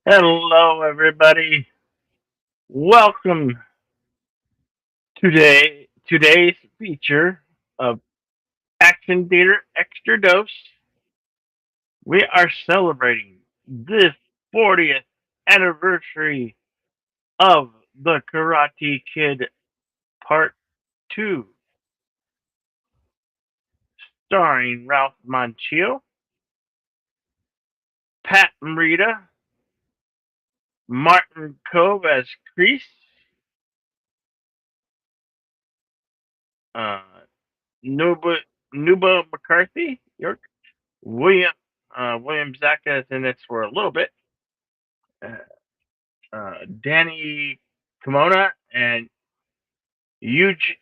Hello, everybody. Welcome today's feature of Action Theater Extra Dose. We are celebrating the 40th anniversary of the Karate Kid Part 2, starring Ralph Macchio, Pat Morita, Martin Kove as Kreese, uh, Nuba, Nuba McCarthy, York, William William Zaka is in this for a little bit. Uh, Danny Kimona and Yuji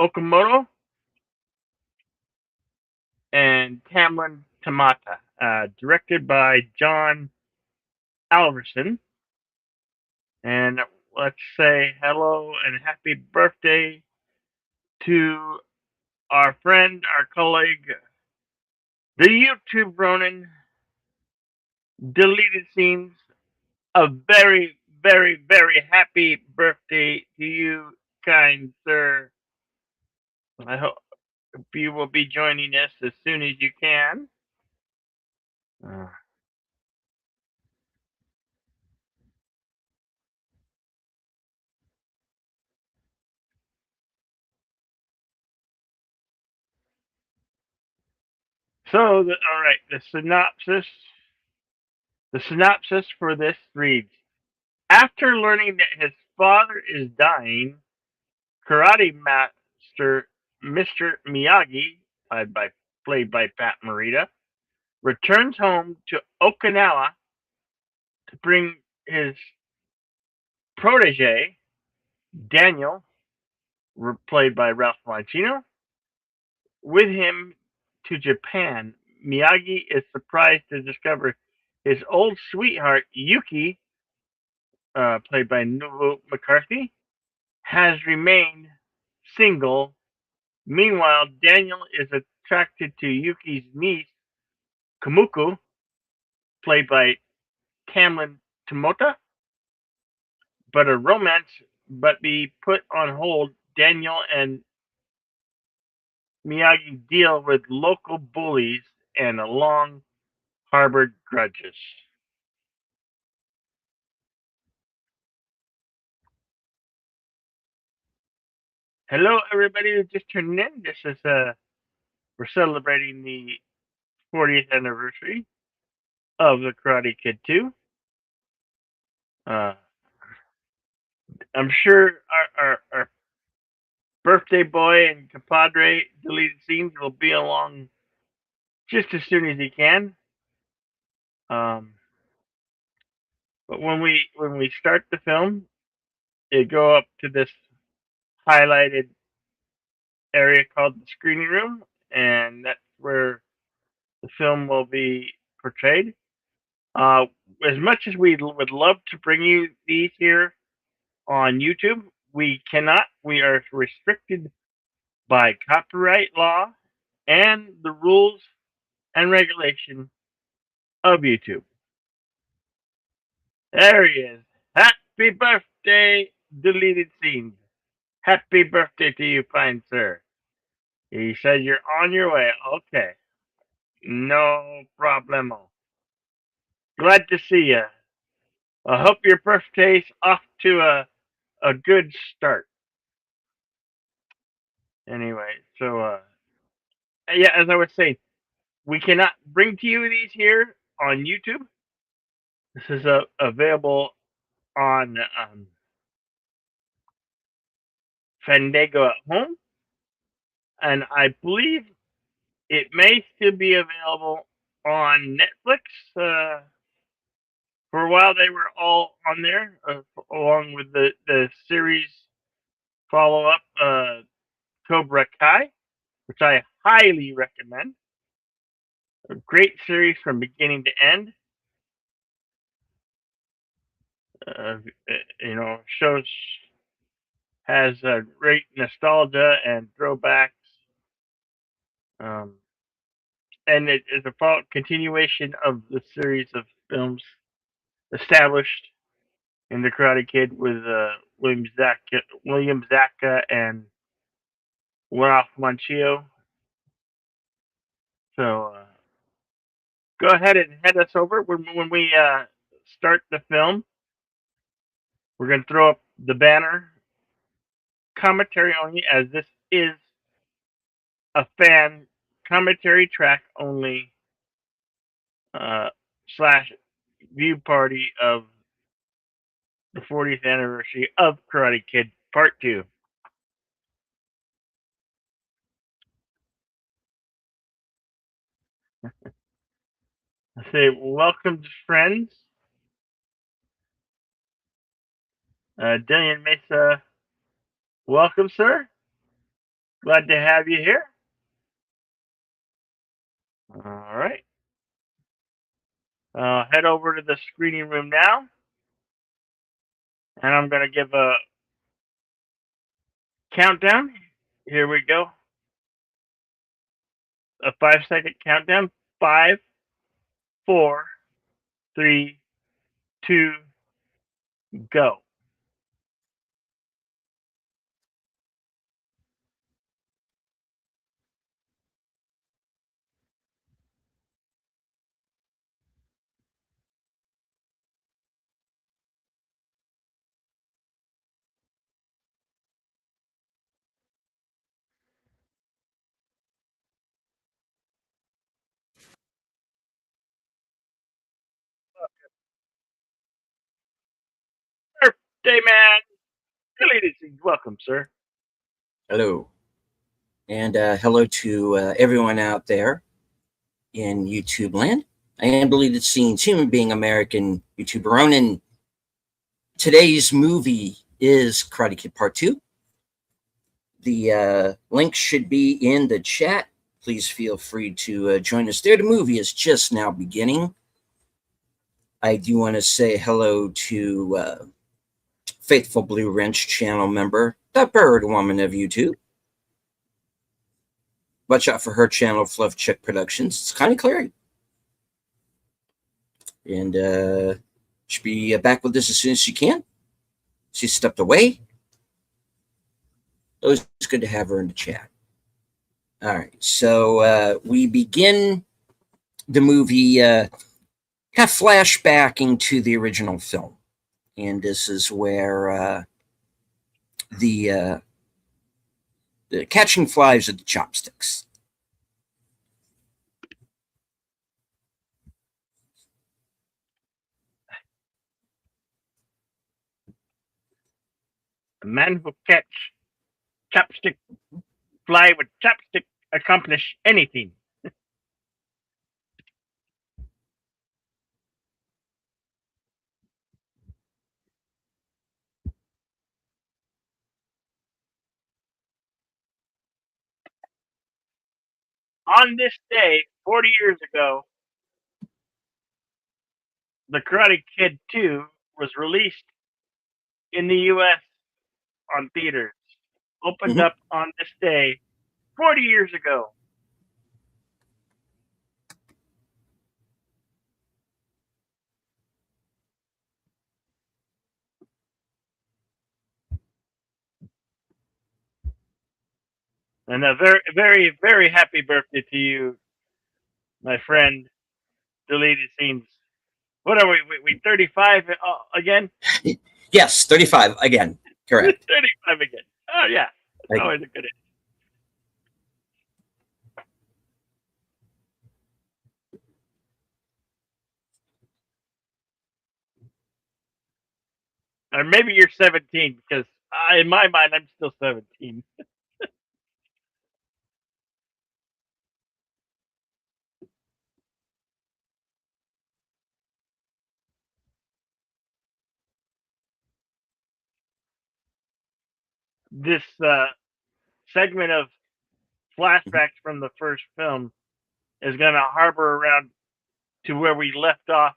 Okamoto and Tamlin Tamata. Directed by John Alverson. And let's say hello and happy birthday to our friend, our colleague, the YouTube Ronin, deleted scenes. A very, very, very happy birthday to you, kind sir. I hope you will be joining us as soon as you can. Uh, all right, the synopsis for this reads: After learning that his father is dying, karate master Mr. Miyagi, played by Pat Morita, returns home to Okinawa to bring his protege Daniel, played by Ralph Macchio, with him to Japan. Miyagi is surprised to discover his old sweetheart Yuki, played by Nobu McCarthy, has remained single. Meanwhile, Daniel is attracted to Yuki's niece Kamuko, played by Tamlin Tomota, but a romance but be put on hold. Daniel and Miyagi deal with local bullies and long harbored grudges. Hello, everybody who just tuned in. This is we're celebrating the 40th anniversary of the Karate Kid 2. Uh, I'm sure our birthday boy and compadre deleted scenes will be along just as soon as he can. Um, but when we start the film, they go up to this highlighted area called the screening room, and that's where the film will be portrayed. Uh, as much as we would love to bring you these here on YouTube, we cannot. We are restricted by copyright law and the rules and regulation of YouTube. There he is. Happy birthday, deleted scenes. Happy birthday to you, fine sir. He said you're on your way. Okay. No problemo. Glad to see you. I hope your birthday's off to a good start. Anyway, yeah, as I was saying, we cannot bring to you these here on YouTube. This is available on Fandango at home, and I believe it may still be available on Netflix. For a while, they were all on there, along with the series follow up, Cobra Kai, which I highly recommend. A great series from beginning to end. Uh, shows has a great nostalgia and throwbacks, um, and it is a continuation of the series of films established in the Karate Kid with William Zaka and Ralph Macchio. So go ahead and head us over when we start the film. We're going to throw up the banner commentary only, as this is a fan commentary track only uh, slash view party of the 40th anniversary of Karate Kid Part 2. I say welcome to friends. Dillian Mesa, welcome, sir. Glad to have you here. All right. Head over to the screening room now, and I'm going to give a countdown. Here we go. A 5-second countdown. Five, four, three, two, go. Birthday man, Ladies, welcome, sir. Hello. And hello to everyone out there in YouTube land. I am Deleted Scenes, human being American YouTuber Ronan. Today's movie is Karate Kid Part 2. The link should be in the chat. Please feel free to join us there. The movie is just now beginning. I do want to say hello to Faithful Blue Wrench channel member, the Bird Woman of YouTube. Watch out for her channel, Fluff Chick Productions. It's kind of clearing. And should be back with us as soon as she can. She stepped away. It was good to have her in the chat. All right, so we begin the movie kind of flashbacking to the original film. And this is where the catching flies with the chopsticks. A man who catch chopstick fly with chopstick accomplish anything. On this day, 40 years ago, The Karate Kid 2 was released in the U.S. on theaters. Opened Mm-hmm. up on this day 40 years ago. And a very, very, very happy birthday to you, my friend. Deleted Scenes. What are we? We 35 again? Yes, 35 again. Correct. 35 again. Oh, yeah. That's Like, always a good age. Or maybe you're 17, because in my mind, I'm still 17. This segment of flashbacks from the first film is going to harbor around to where we left off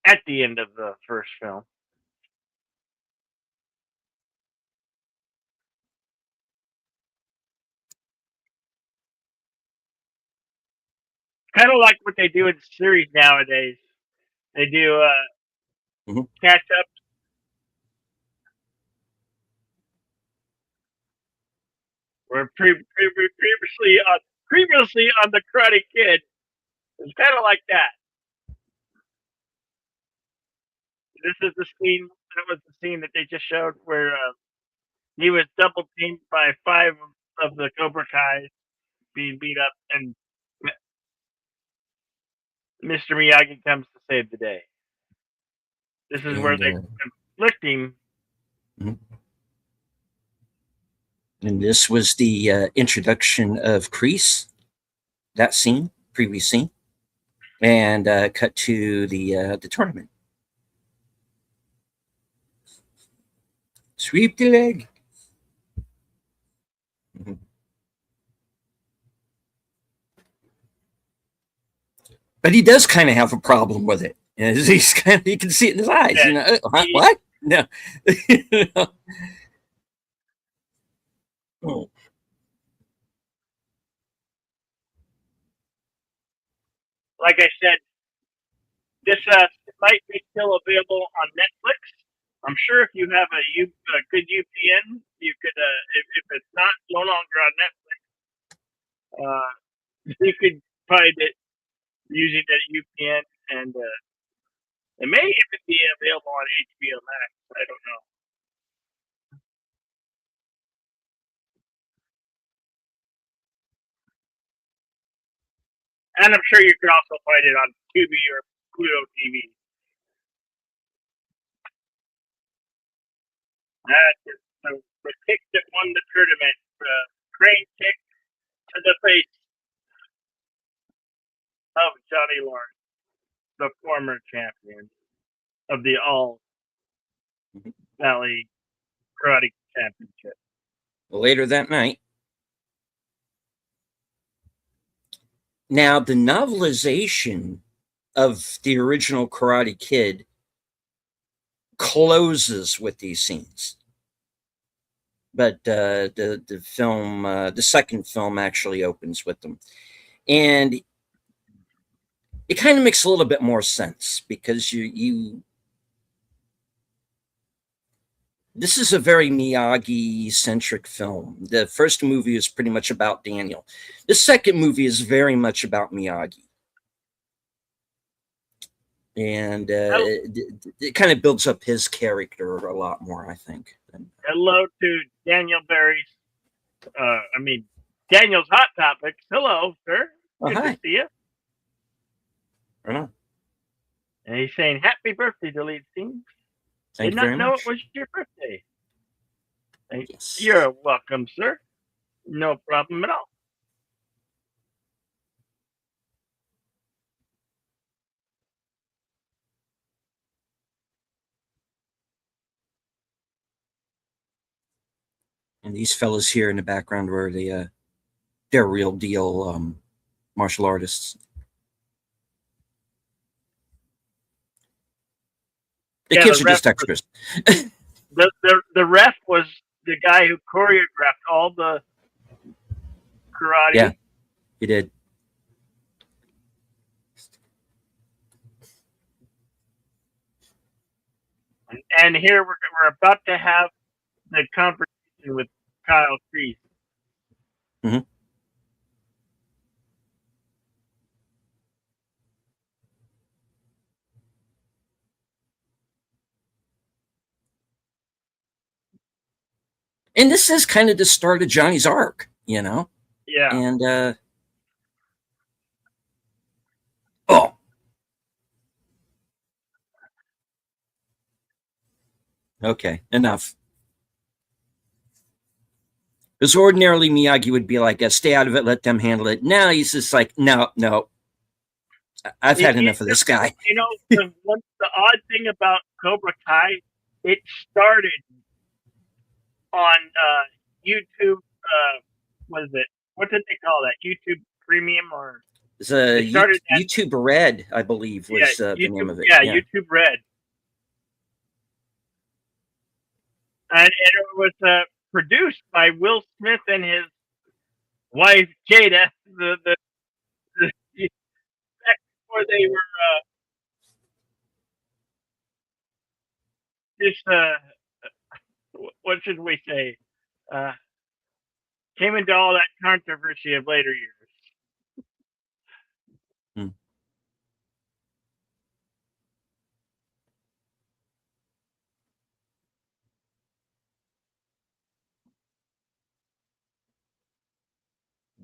at the end of the first film. kind of like what they do in series nowadays. They do Mhm. catch up where previously on the Karate Kid. It's kind of like that. This is the scene. That was the scene that they just showed where he was double teamed by five of the Cobra Kai being beat up, and Mr. Miyagi comes to save the day. This is where And they conflicting. mhm. And this was the introduction of Kreese. That scene, previous scene, and cut to the tournament. Sweep the leg. Mhm. But he does kind of have a problem with it. You know, he's kind of, you can see it in his eyes. Yeah, You know, what? No. You know? Oh. like I said, this might be still available on Netflix. I'm sure if you have a good UPN, you could if it's not no longer on Netflix, you could find it using that UPN, and it may even be available on HBO Max. I don't know. And I'm sure you could also find it on Tubi or Pluto TV. That's the kick that won the tournament. Crane kick to the face of Johnny Lawrence, the former champion of the All Valley Karate Championship. Later that night. Now, the novelization of the original Karate Kid closes with these scenes, but the film, the second film, actually opens with them, and it kind of makes a little bit more sense because you this is a very Miyagi centric film. The first movie is pretty much about Daniel. The second movie is very much about Miyagi. And it kind of builds up his character a lot more, I think. Hello to Daniel Barry's. Daniel's Hot Topics. Hello, sir. Oh, Good to hi. see you. Right on. And he's saying, "Happy birthday, Delete Scenes. Thank Did you very not know it much. was your birthday." Yes. You're welcome, sir. No problem at all. And these fellas here in the background were they're real deal martial artists. The Yeah, kids are just extras. the ref was the guy who choreographed all the Yeah, karate. he did. And here we're about to have the conversation with Kyle Kreese. Mm-hmm. And this is kind of the start of Johnny's arc, you know? Yeah. And oh, okay, enough. Because ordinarily Miyagi would be like, stay out of it, let them handle it. Now he's just like, no, no, I've had enough of this guy. You know, the odd thing about Cobra Kai, it started on YouTube. What is it? What did they call that? YouTube Premium, or It's they started at YouTube Red, I believe, was the name YouTube. of it. Yeah, Yeah. YouTube Red, and it was produced by Will Smith and his wife Jada. The before they were just what should we say? Uh, came into all that controversy of later years. Hmm.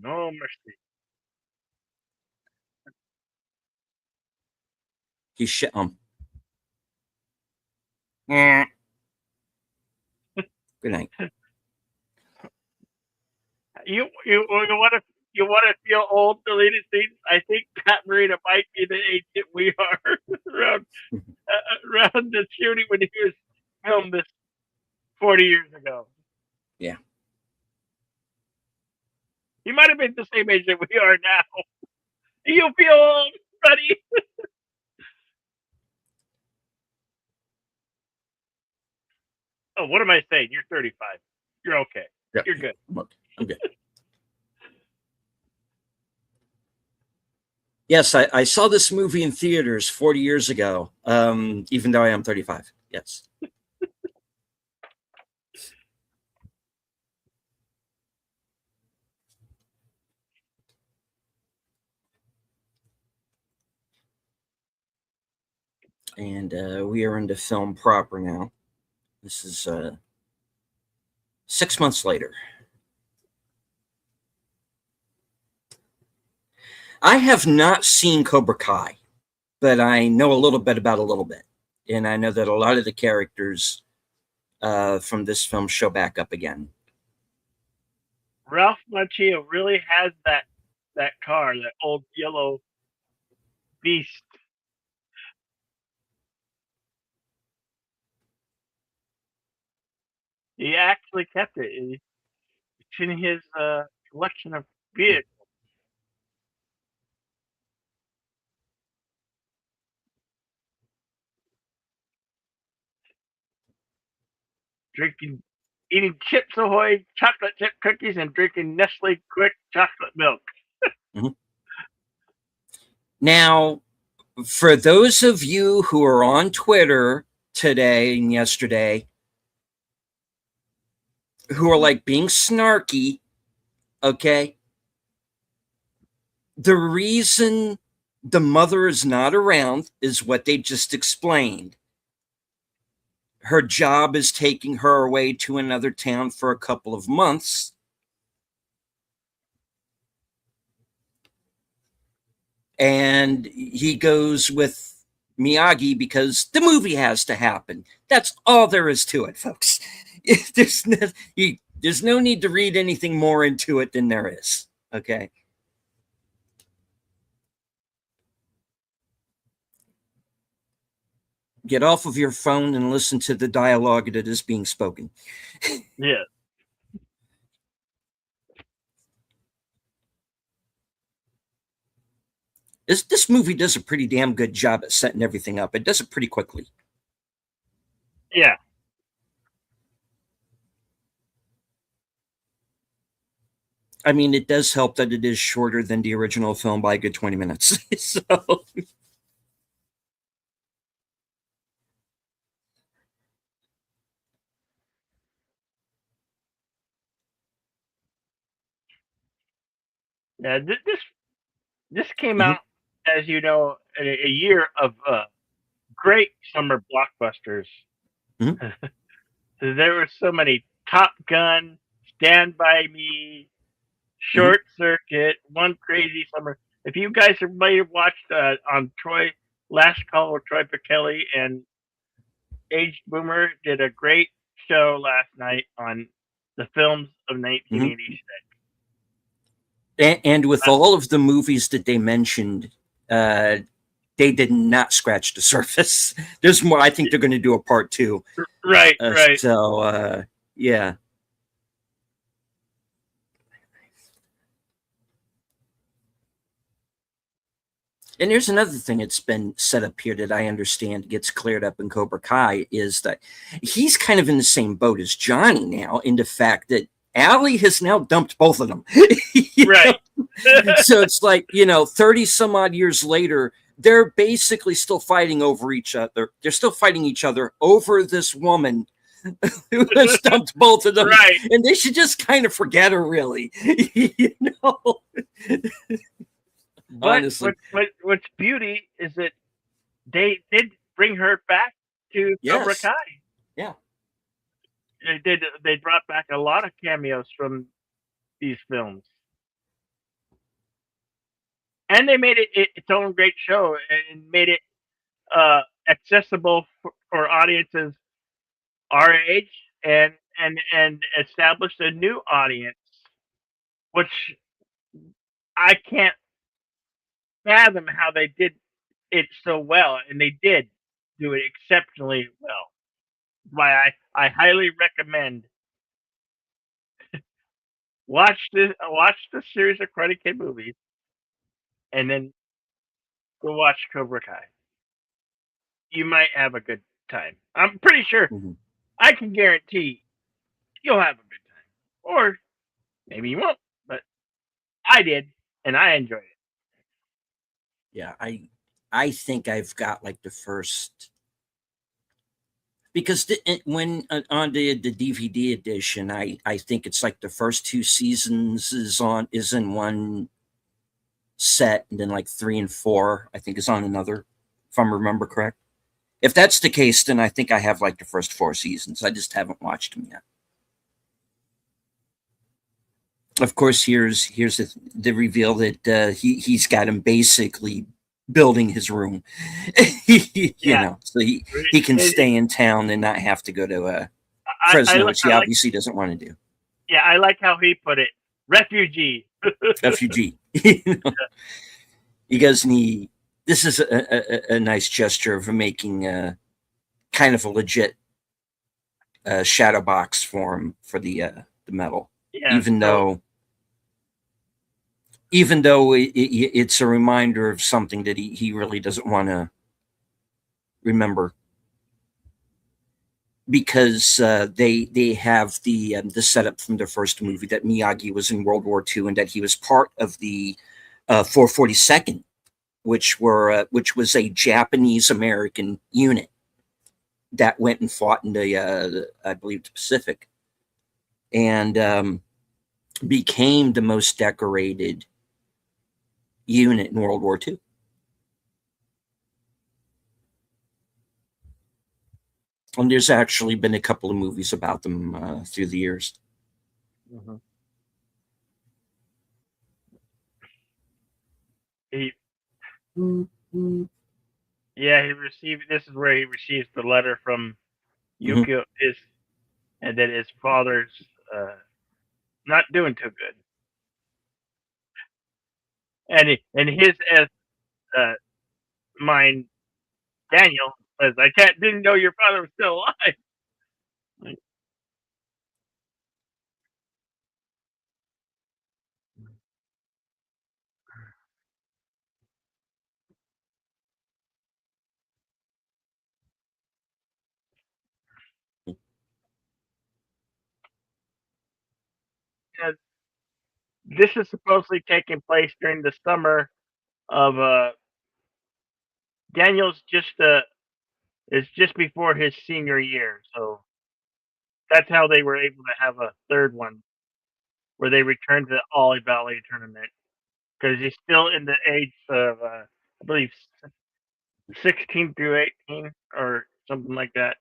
No mercy. He's shit. Good night. You want to feel old deleted scenes? I think Pat Morita might be the age that we are around the shooting when he was filmed this 40 years ago. Yeah. He might have been the same age that we are now. Do you feel old, buddy? Oh, what am I saying? You're 35. You're okay. Yeah. You're good. I'm good. Yes, I saw this movie in theaters 40 years ago, even though I am 35. Yes. And we are into film proper now. This is 6 months later. I have not seen Cobra Kai, but I know a little bit about a little bit. And I know that a lot of the characters from this film show back up again. Ralph Macchio really has that car, that old yellow beast. He actually kept it. It's in his collection of vehicles. Eating Chips Ahoy chocolate chip cookies and drinking Nestle Quick chocolate milk. Mm-hmm. Now, for those of you who are on Twitter today and yesterday, who are like being snarky, okay, the reason the mother is not around is what they just explained. Her job is taking her away to another town for a couple of months. And he goes with Miyagi because the movie has to happen. That's all there is to it, folks. There's no need to read anything more into it than there is. Okay. Get off of your phone and listen to the dialogue that is being spoken. Yeah. This movie does a pretty damn good job at setting everything up. It does it pretty quickly. Yeah. I mean, it does help that it is shorter than the original film by a good 20 minutes. So. Yeah. This came out, as you know, a year of great summer blockbusters. Mm-hmm. There were so many: Top Gun, Stand by Me, Short Circuit, One Crazy Summer. If you guys might have watched on Last Call with Troy Pichelli and Aged Boomer did a great show last night on the films of 1986. And with all of the movies that they mentioned, they did not scratch the surface. There's more. I think they're going to do a part 2. Right, right. So, yeah. And there's another thing that's been set up here that I understand gets cleared up in Cobra Kai is that he's kind of in the same boat as Johnny now, in the fact that Allie has now dumped both of them. Right. So it's like, 30 some odd years later, they're basically still fighting over each other. They're still fighting each other over this woman who has dumped both of them. Right. And they should just kind of forget her, really. you know, But honestly. what's beauty is that they did bring her back to Cobra Yes. Kai. Yeah. They brought back a lot of cameos from these films, and they made it its own great show and made it accessible for audiences our age and established a new audience, which I can't fathom how they did it so well, and they did do it exceptionally well. Why I highly recommend watch the series of Karate Kid movies, and then go watch Cobra Kai. You might have a good time. I'm pretty sure. Mhm. I can guarantee you'll have a good time, or maybe you won't. But I did, and I enjoyed it. Yeah. I think I've got like the first, because when on the DVD edition, I think it's like the first two seasons is in one set, and then like 3 and 4 I think is on another, if I remember correct. If that's the case, then I think I have like the first 4 seasons. I just haven't watched them yet. Of course, here's the reveal that he's got him basically building his room, Yeah, so he can stay in town and not have to go to Fresno, which he I like. obviously doesn't want to do. Yeah, I like how he put it. Refugee. Refugee. He goes, and this is a nice gesture of making kind of a legit shadow box for him for the metal, Yeah. even So though it's a reminder of something that he really doesn't want to remember, because they have the setup from the first movie that Miyagi was in World War II and that he was part of the 442nd, which was a Japanese American unit that went and fought in I believe the Pacific, and became the most decorated unit in World War II. And there's actually been a couple of movies about them through the years. mhm. he yeah, he received. This is where he receives the letter from Hmm. Yukio, his and that his father's uh, not doing too good, and his as uh, mind Daniel says, "I can't didn't know your father was still alive." Like, yeah, this is supposedly taking place during the summer of Daniel's just it's just before his senior year, so that's how they were able to have a third one where they returned to the Ollie Valley tournament because he's still in the age of I believe 16 through 18 or something like that.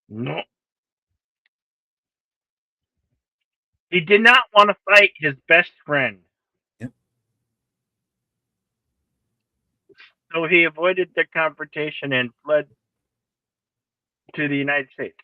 No, he did not want to fight his best friend. Yep. So he avoided the confrontation and fled to the United States,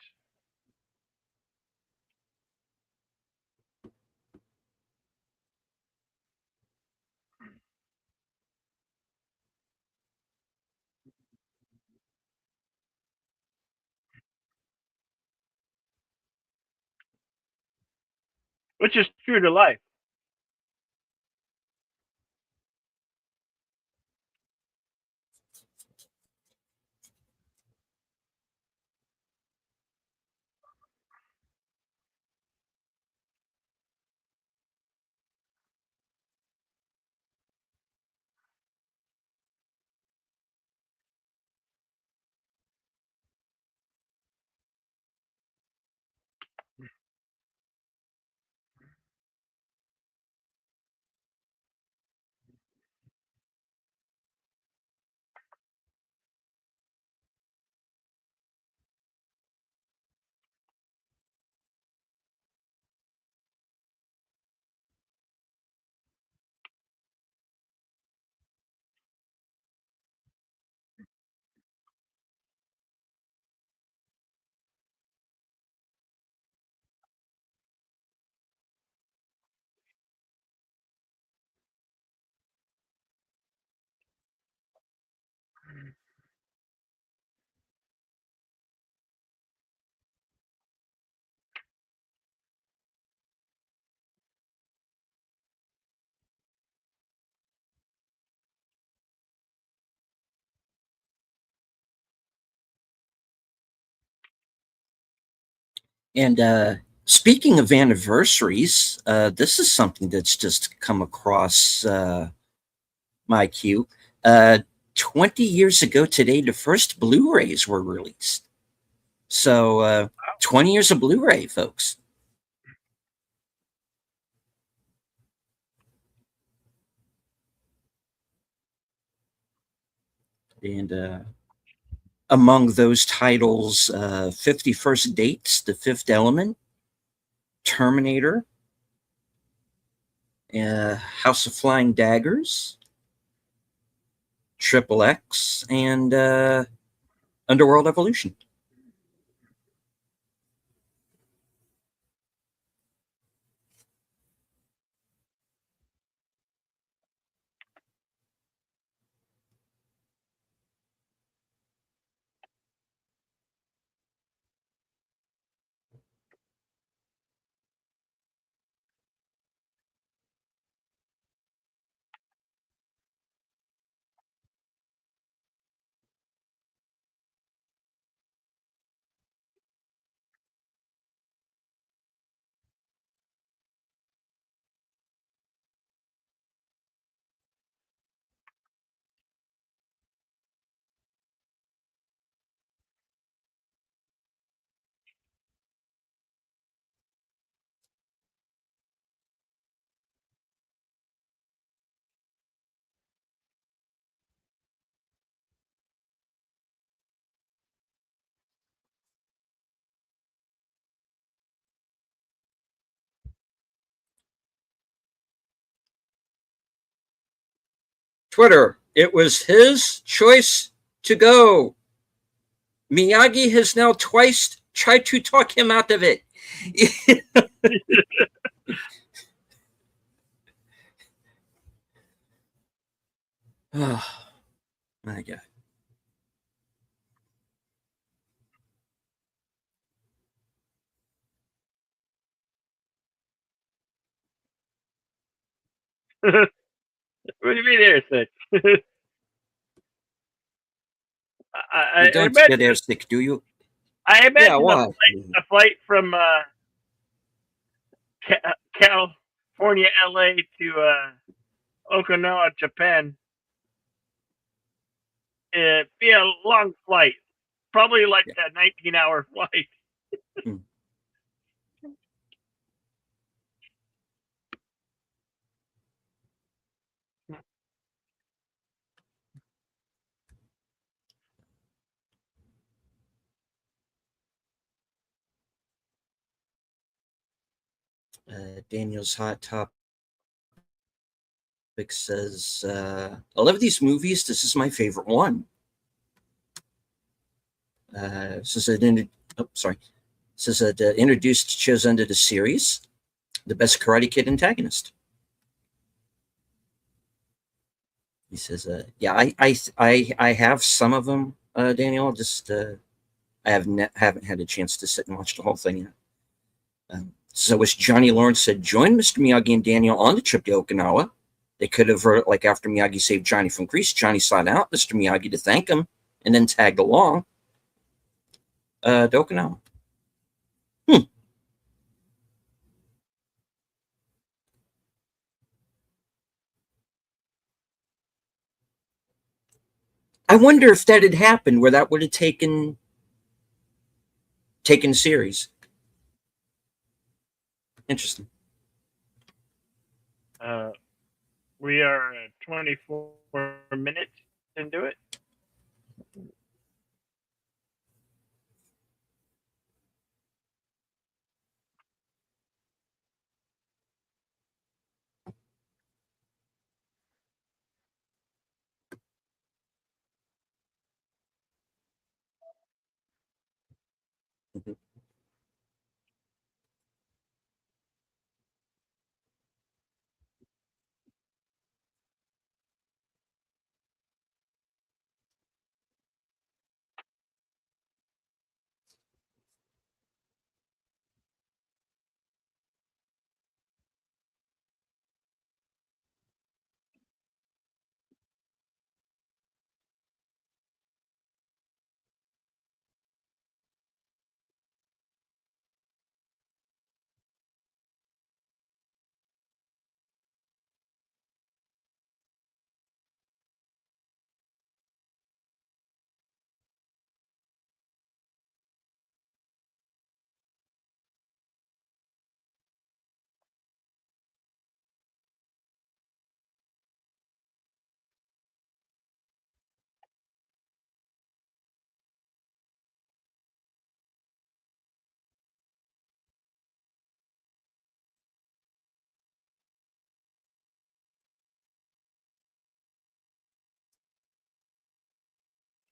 which is true to life. And speaking of anniversaries, this is something that's just come across my queue. Uh, 20 years ago today, the first Blu rays were released. So, 20 years of Blu ray, folks. And among those titles, 51st Dates, The Fifth Element, Terminator, House of Flying Daggers, Triple X, and Underworld Evolution. Twitter, it was his choice to go. Miyagi has now twice tried to talk him out of it. Oh, my God. What do you mean airsick? You I don't get imagine airsick, do you? I Yeah, imagine why? a flight from California, LA to Okinawa, Japan. It'd be a long flight, probably like Yeah. a 19-hour flight. Hmm. Daniel's hot top Vic says, I love these movies. This is my favorite one. Says it, oh, sorry. Says it introduced Chozen to the series, the best Karate Kid antagonist. He says, yeah, I have some of them, Daniel. Just I haven't had a chance to sit and watch the whole thing yet. So as Johnny Lawrence said, join Mr. Miyagi and Daniel on the trip to Okinawa. They could have, like after Miyagi saved Johnny from Greece, Johnny sought out Mr. Miyagi to thank him and then tagged along to Okinawa. Hmm. I wonder if that had happened, where that would have taken series. Interesting. We are 24 minutes into it. Mm-hmm.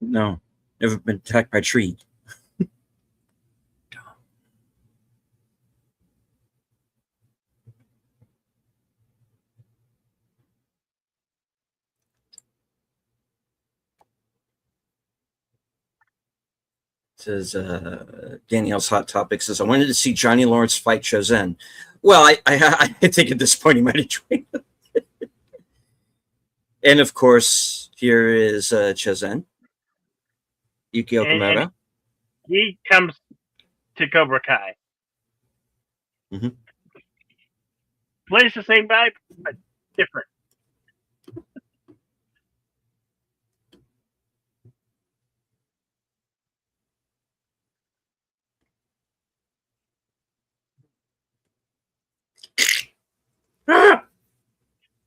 No, never been attacked by a tree. Says Danielle's Hot Topic says, I wanted to see Johnny Lawrence fight Chozen. Well, I think at this point he might have joined. And of course, here is Chozen, Yuki And Okamoto. he comes to Cobra Kai. Mm-hmm. Plays the same guy, but different.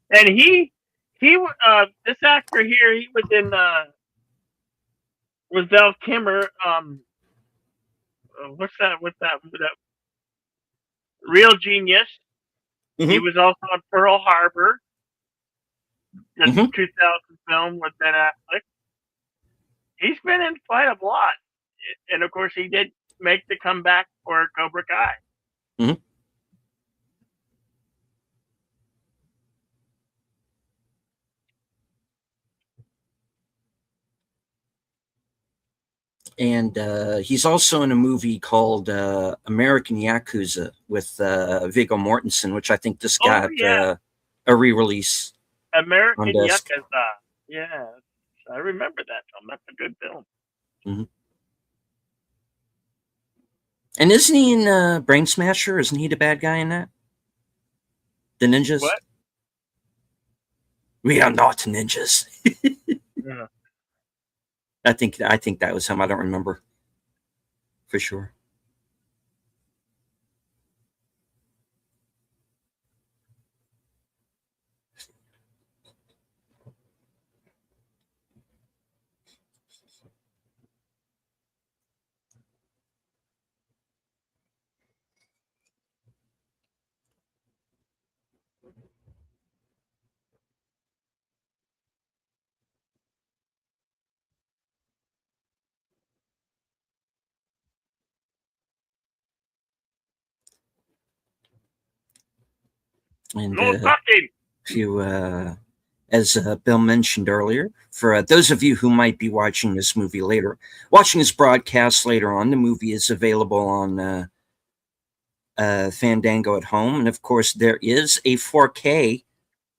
And this actor here, he was in with Val Kimmer. What's that? Real Genius. He Mm-hmm. was also on Pearl Harbor, the Mm-hmm. 2000 film with Ben Affleck. He's been in quite a lot, and of course, he did make the comeback for Cobra Kai. Mm-hmm. And he's also in a movie called American Yakuza with Viggo Mortensen, which I think just Oh got yeah, a re-release on American disc. Yakuza. Yeah, I remember that film. That's a good film. Mm-hmm. And isn't he in Brain Smasher? Isn't he the bad guy in that? The ninjas? What? We are not ninjas. Yeah. I think that was him. I don't remember for sure. And No talking. if you, as Bill mentioned earlier, for those of you who might be watching this movie later, watching this broadcast later on, the movie is available on Fandango at home. And of course, there is a 4K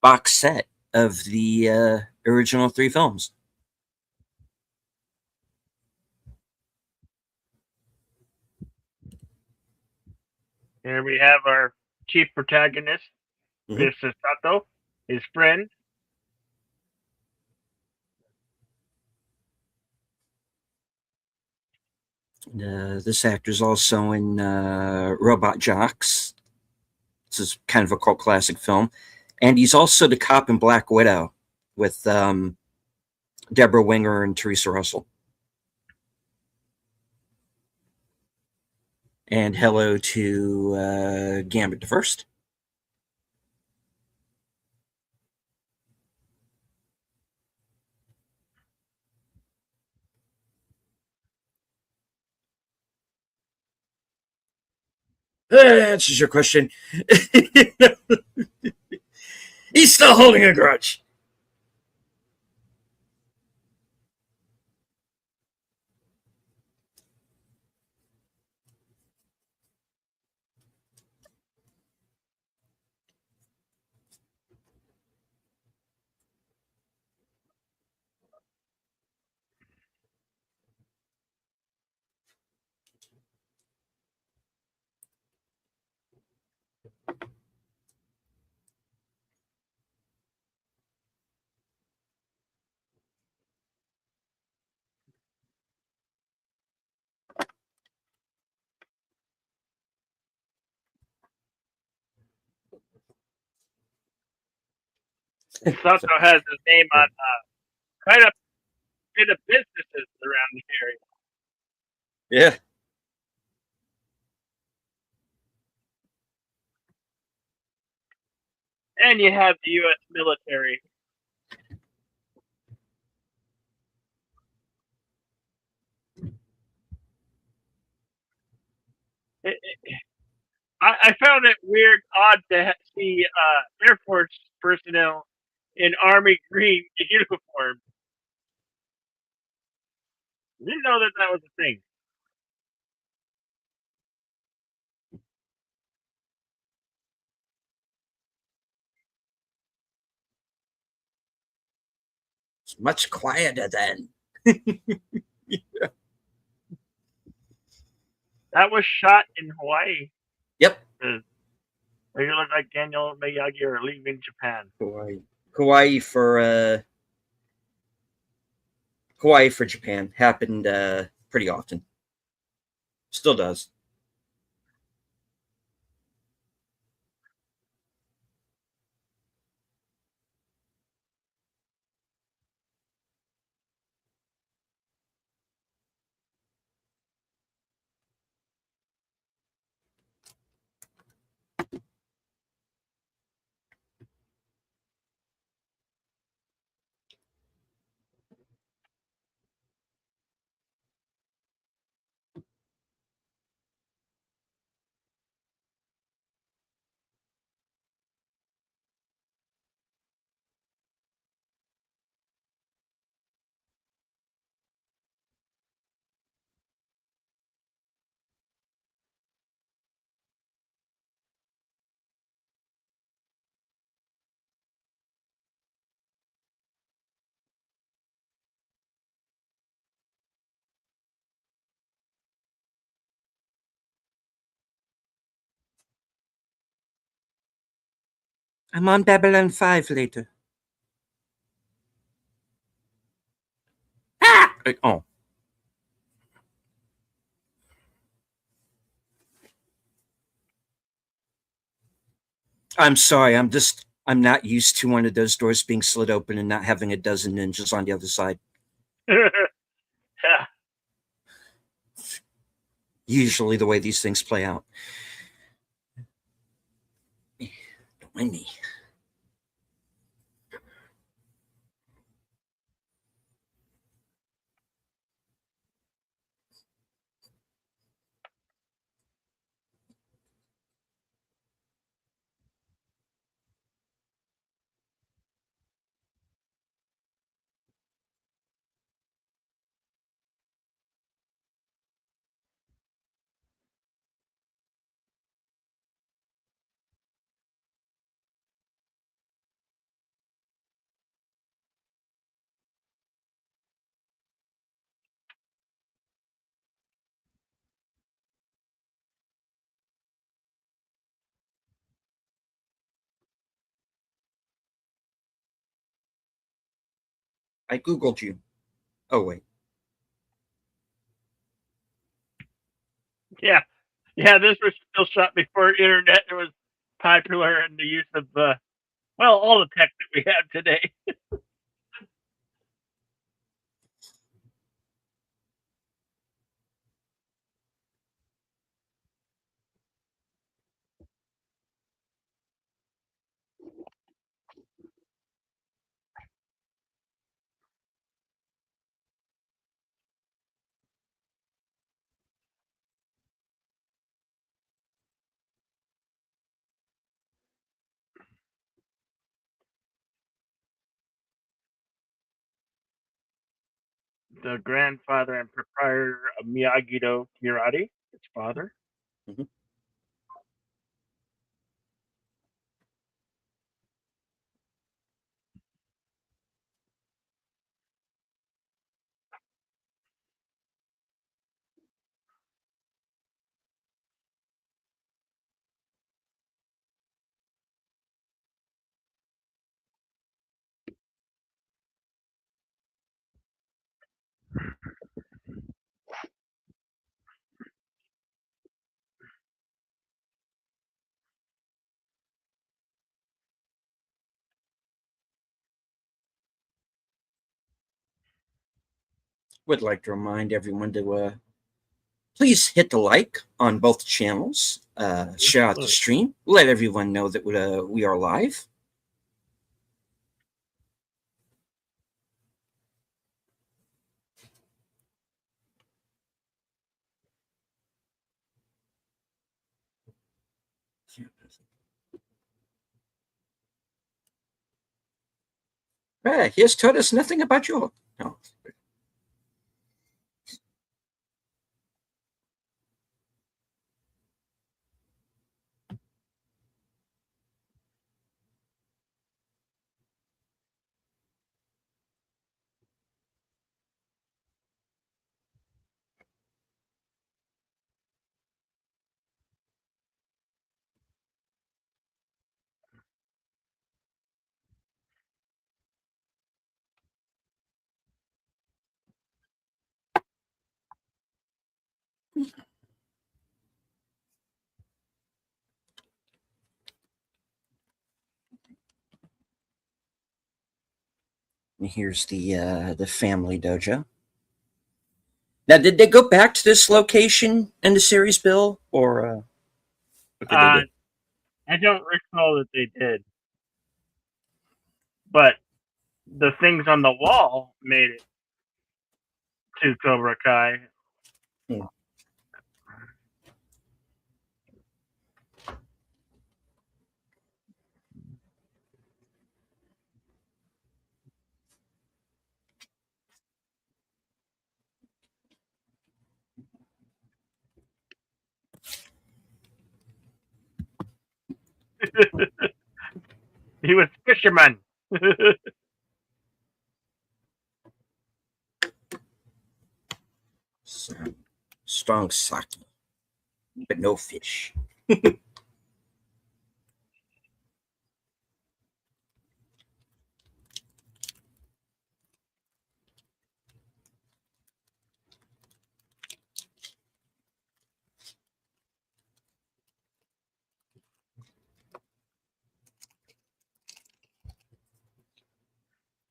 box set of the original three films. Here we have our chief protagonist, Mhm. Mr. Sato, his friend. This actor is also in Robot Jocks. This is kind of a cult classic film. And he's also the cop in Black Widow with Deborah Winger and Teresa Russell. And hello to Gambit the First. That answers your question. He's still holding a grudge. Sato has his name on quite a bit of businesses around the area. Yeah. And you have the U.S. military. I found it weird, odd to see Air Force personnel in Army green uniform. Didn't know that that was a thing. It's much quieter then. That was shot in Hawaii. Yep. They look like Daniel Miyagi are leaving Japan. Hawaii. Hawaii for Japan happened pretty often. Still does. I'm on Babylon 5 later. Ah! Oh. I'm sorry. I'm not used to one of those doors being slid open and not having a dozen ninjas on the other side. Yeah. Usually the way these things play out. Don't mind me. I Googled you. Oh, wait. Yeah, yeah. This was still shot before internet was popular and the use of well, all the tech that we have today. The grandfather and proprietor of Miyagi-Do Kirari, its father. Mhm. Would like to remind everyone to please hit the like on both channels. Share out the stream. Let everyone know that we are live. He has told us nothing about you. No. And here's the family dojo. Now, did they go back to this location in the series, Bill, or what did they Uh, do? I don't recall that they did, but the things on the wall made it to Cobra Kai. Hmm. He was fisherman. So, strong sake, but no fish.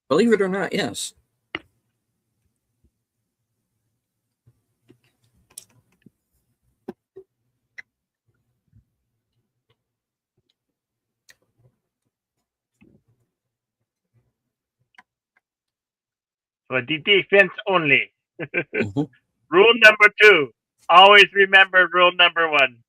Believe it or not, yes. For the defense only. Mhm. Rule number 2. Always remember rule number 1.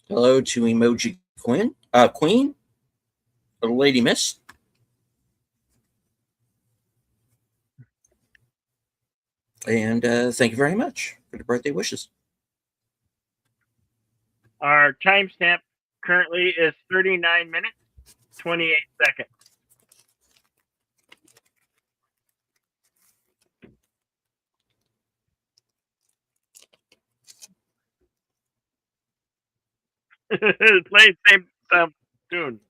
Hello to Emoji Queen, Little Lady Miss. And thank you very much for the birthday wishes. Our timestamp currently is 39 minutes, 28 seconds. Play same tune.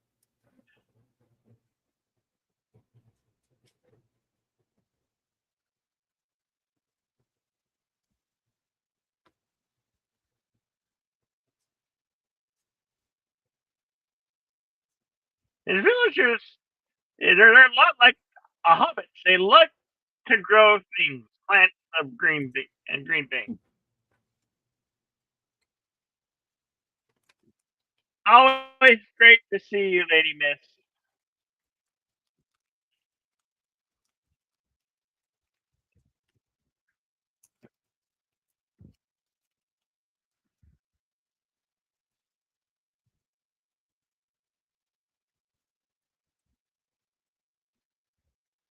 And villagers, they're a lot like a hobbit. They like to grow things, plants of green and green things. Always great to see you, Lady Miss.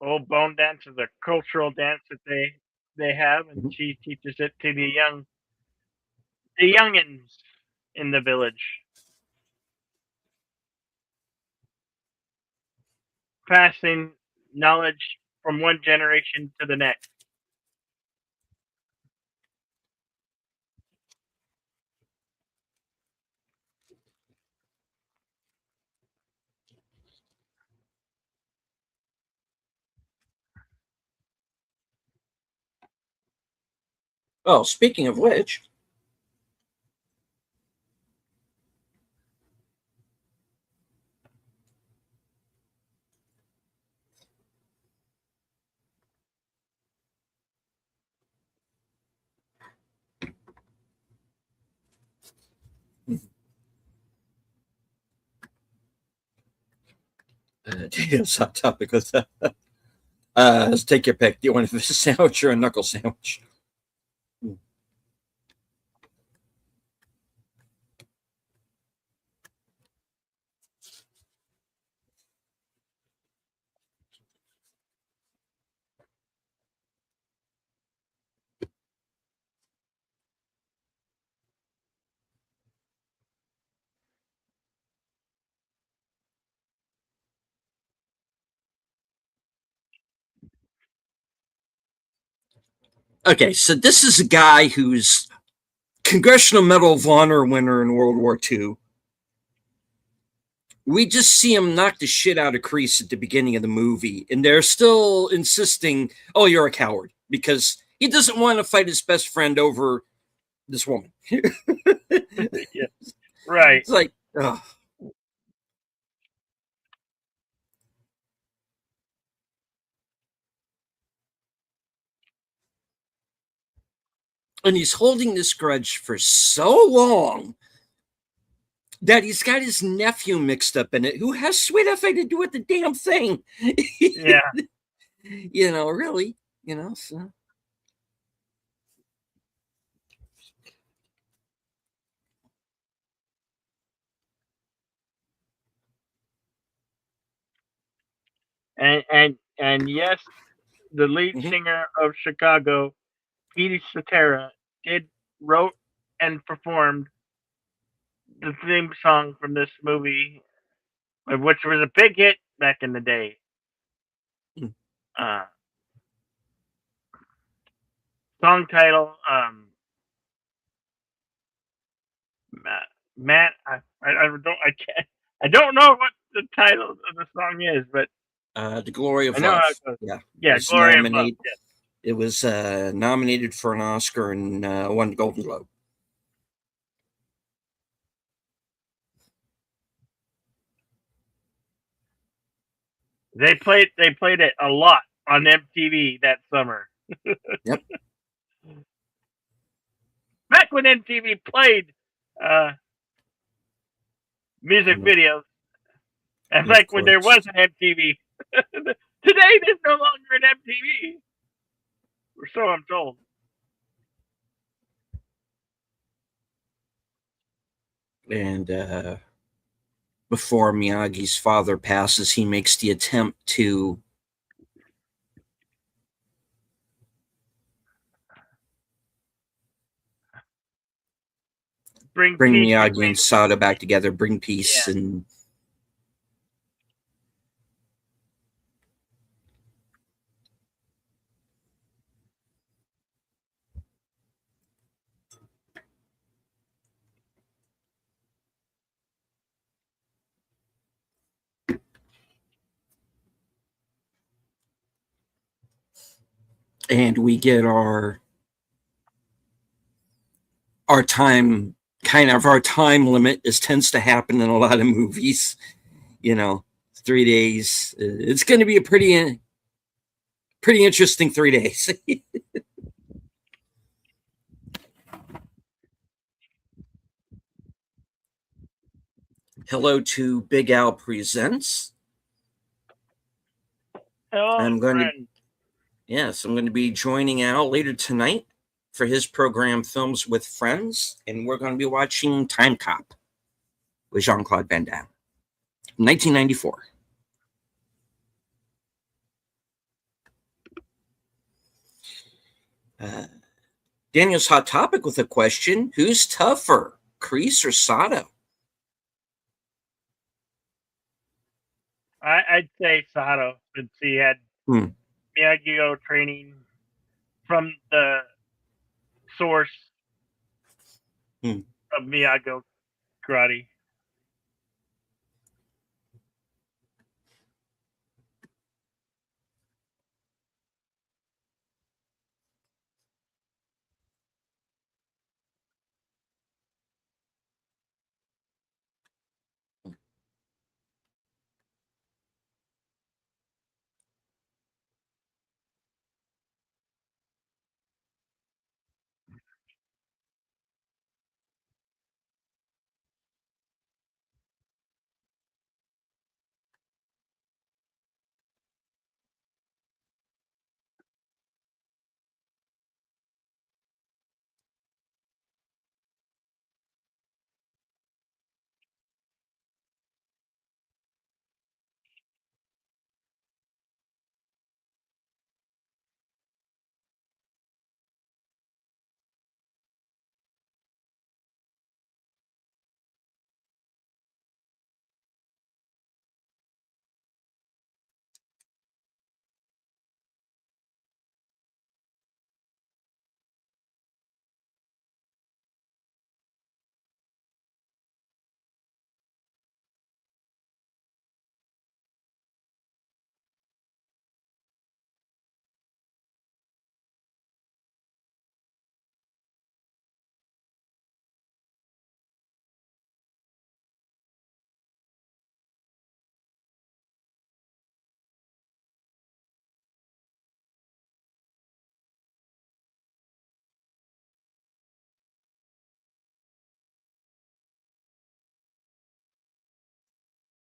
Old bone dance is a cultural dance that they have, and Mm-hmm. she teaches it to the youngins in the village, passing knowledge from one generation to the next. Oh, speaking of which, Daniel's hot topic with let's take your pick. Do you want a fish sandwich or a knuckle sandwich? Okay, so this is a guy who's Congressional Medal of Honor winner in World War II. We just see him knock the shit out of Kreese at the beginning of the movie, and they're still insisting, "Oh, you're a coward," because he doesn't want to fight his best friend over this woman. Yeah, right. It's like, ugh. And he's holding this grudge for so long that he's got his nephew mixed up in it, who has sweet nothing to do with the damn thing. Yeah, Really, so. and yes, the lead Mhm. singer of Chicago, Petey Cetera, did wrote and performed the theme song from this movie, which was a big hit back in the day. Uh, Song title, Matt. I don't know what the title of the song is, but The Glory I of know how it Love. goes. Yeah, Yeah, was Glory of Love. nominated. It was nominated for an Oscar and won the Golden Globe. They played it a lot on MTV that summer. Yep. Back when MTV played uh, music And videos, and of like when there was course, an MTV. Today there's no longer an MTV, or so I'm told. And before Miyagi's father passes, he makes the attempt to Bring bring peace Miyagi and between. Sato back together, bring peace, Yeah. and we get our time kind of our time limit, as tends to happen in a lot of movies. You know, 3 days. It's going to be a pretty interesting 3 days. Hello to Big Al Presents. Hello, I'm going to friend. Yes, I'm going to be joining Al later tonight for his program Films with Friends, and we're going to be watching Time Cop with Jean Claude Van Damme, 1994. Uh, Daniel's Hot Topic with a question: who's tougher, Kreese or Sato? I'd say Sato, since he had Hmm. Miyagi training from the source Hmm. of Miyagi karate.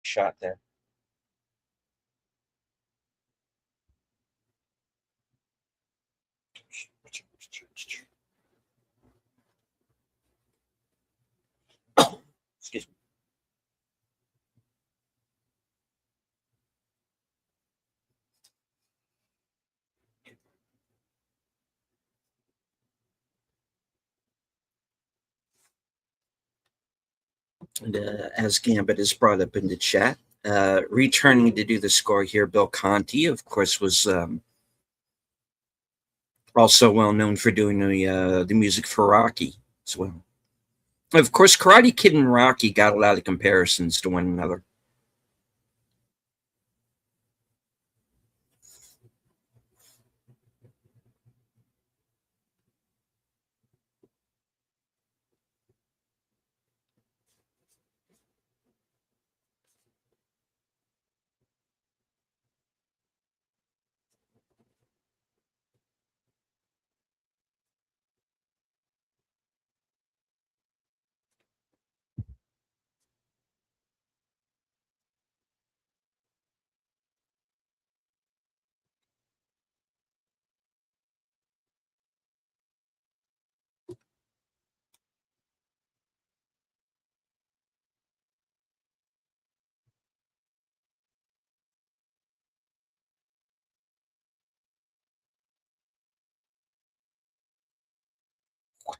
Shot there. Excuse me. And as Gambit is brought up in the chat, returning to do the score here, Bill Conti, of course, was also well known for doing the music for Rocky as well. Of course, Karate Kid and Rocky got a lot of comparisons to one another.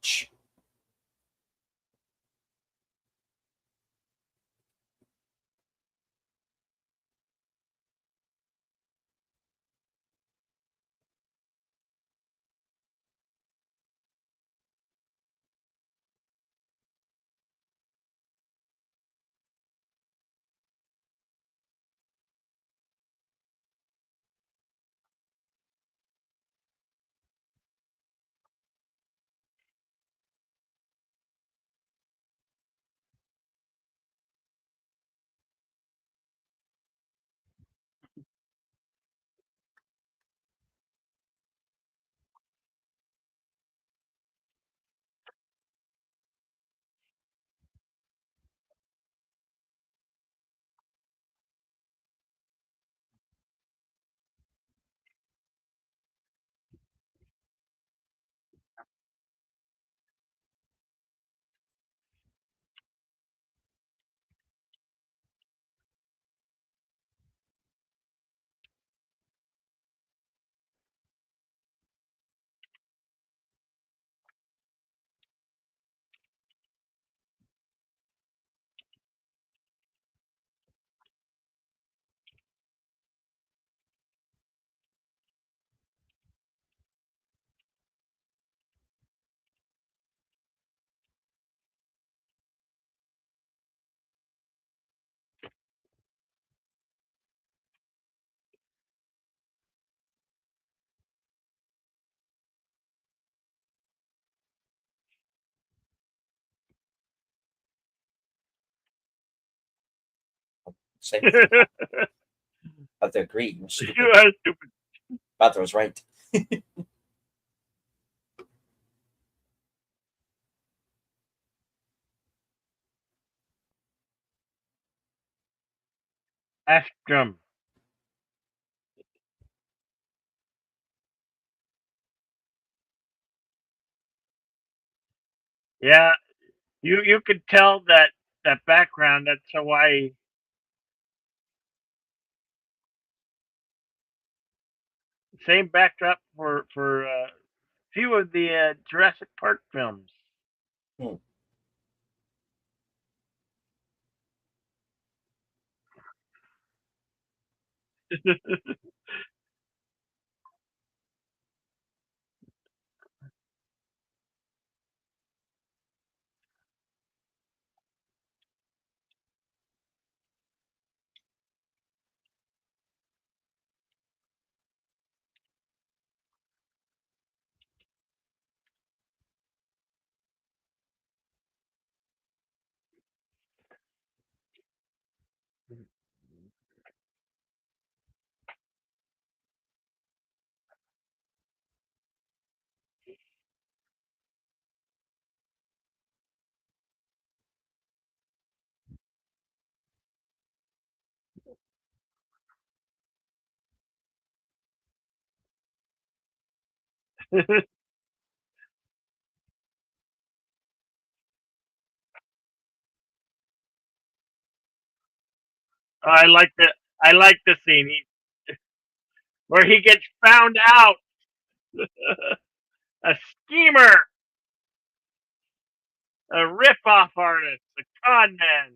watch. Same thing. I have to agree. You're stupid. You are stupid. Father was right. Astrum. Yeah, you could tell that background. That's Hawaii. Same backdrop for few of the Jurassic Park films. Hmm. I like the I like the scene where he gets found out. A schemer, a rip-off artist, a con man.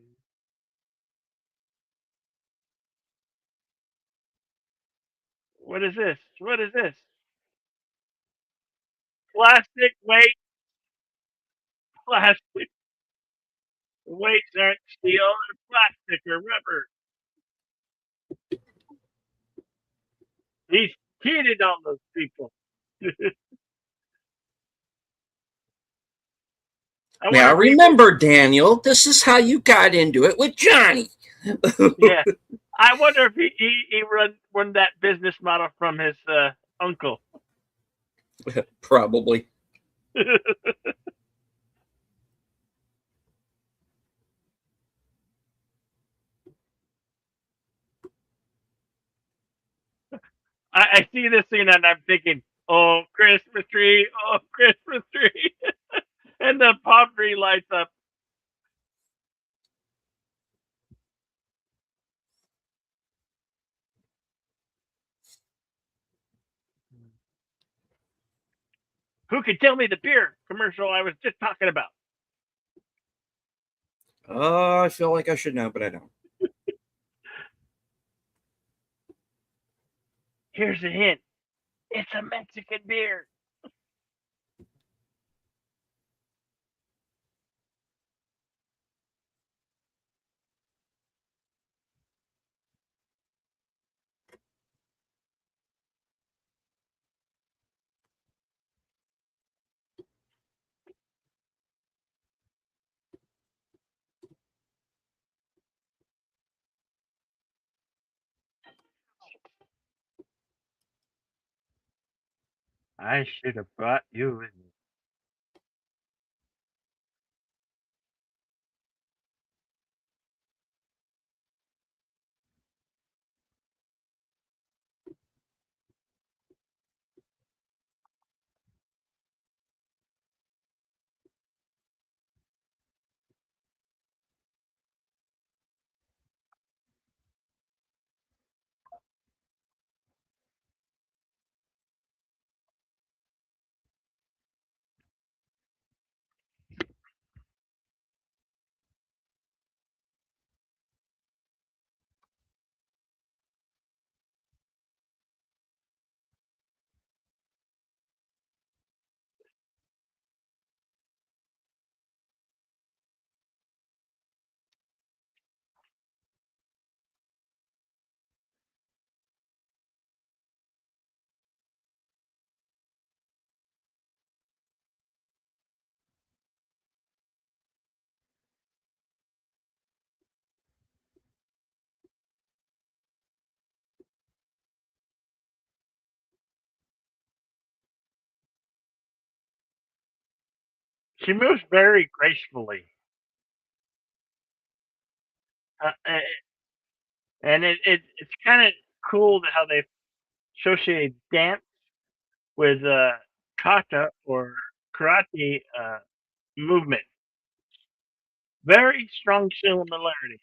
What is this? What is this? Plastic weight, plastic weights aren't steel or plastic or rubber. He's cheated on those people. I Now wonder if he would. remember, Daniel, this is how you got into it with Johnny. Yeah, I wonder if he run that business model from his uncle. Probably. I see this scene and I'm thinking, oh, Christmas tree, oh, Christmas tree. And the palm tree lights up. Who could tell me the beer commercial I was just talking about? Oh, I feel like I should know, but I don't. Here's a hint. It's a Mexican beer. I should have brought you with me. She moves very gracefully. And it's kind of cool how they associate dance with kata or karate movement. Very strong similarity.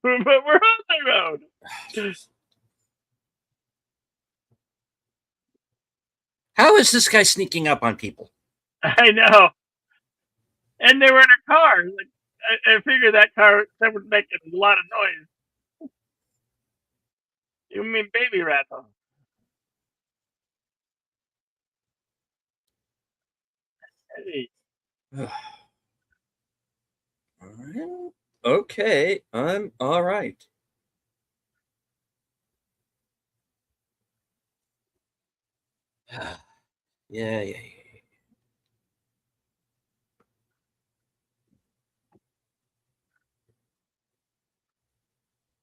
But we're on the road. How is this guy sneaking up on people? I know. And they were in a car. Like, I figured that would make a lot of noise. You mean baby rattle? Hey, All right. Okay, I'm all right. Yeah, yeah, yeah.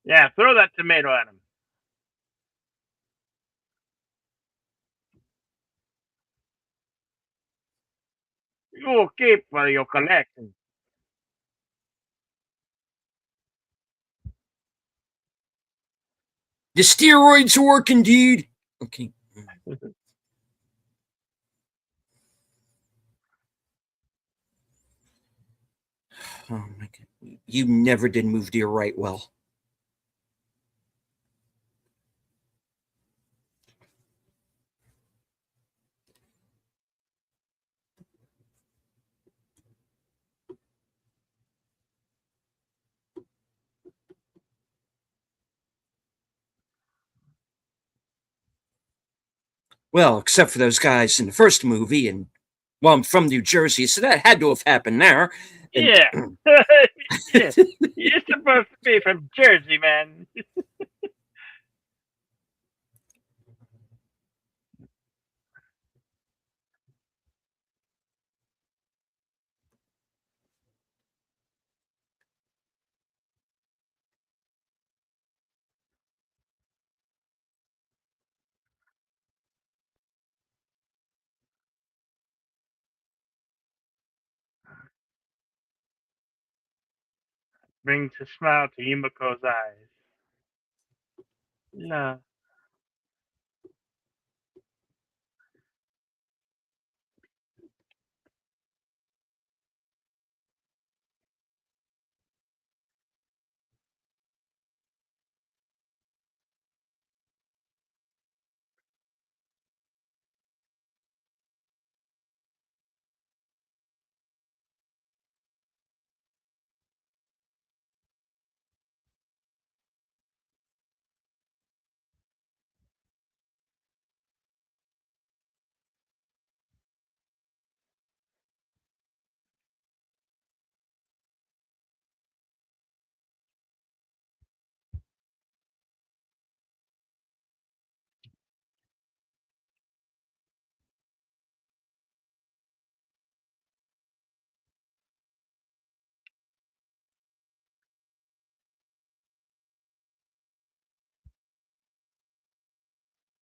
yeah, throw that tomato at him. You will keep for your collection. The steroids are working, dude. Okay. Oh my god. You never did move to your right well. Well, except for those guys in the first movie, and well, I'm from New Jersey, so that had to have happened there. And Yeah. Yeah. You're supposed to be from Jersey, man. brings a smile to Yumiko's eyes. Love.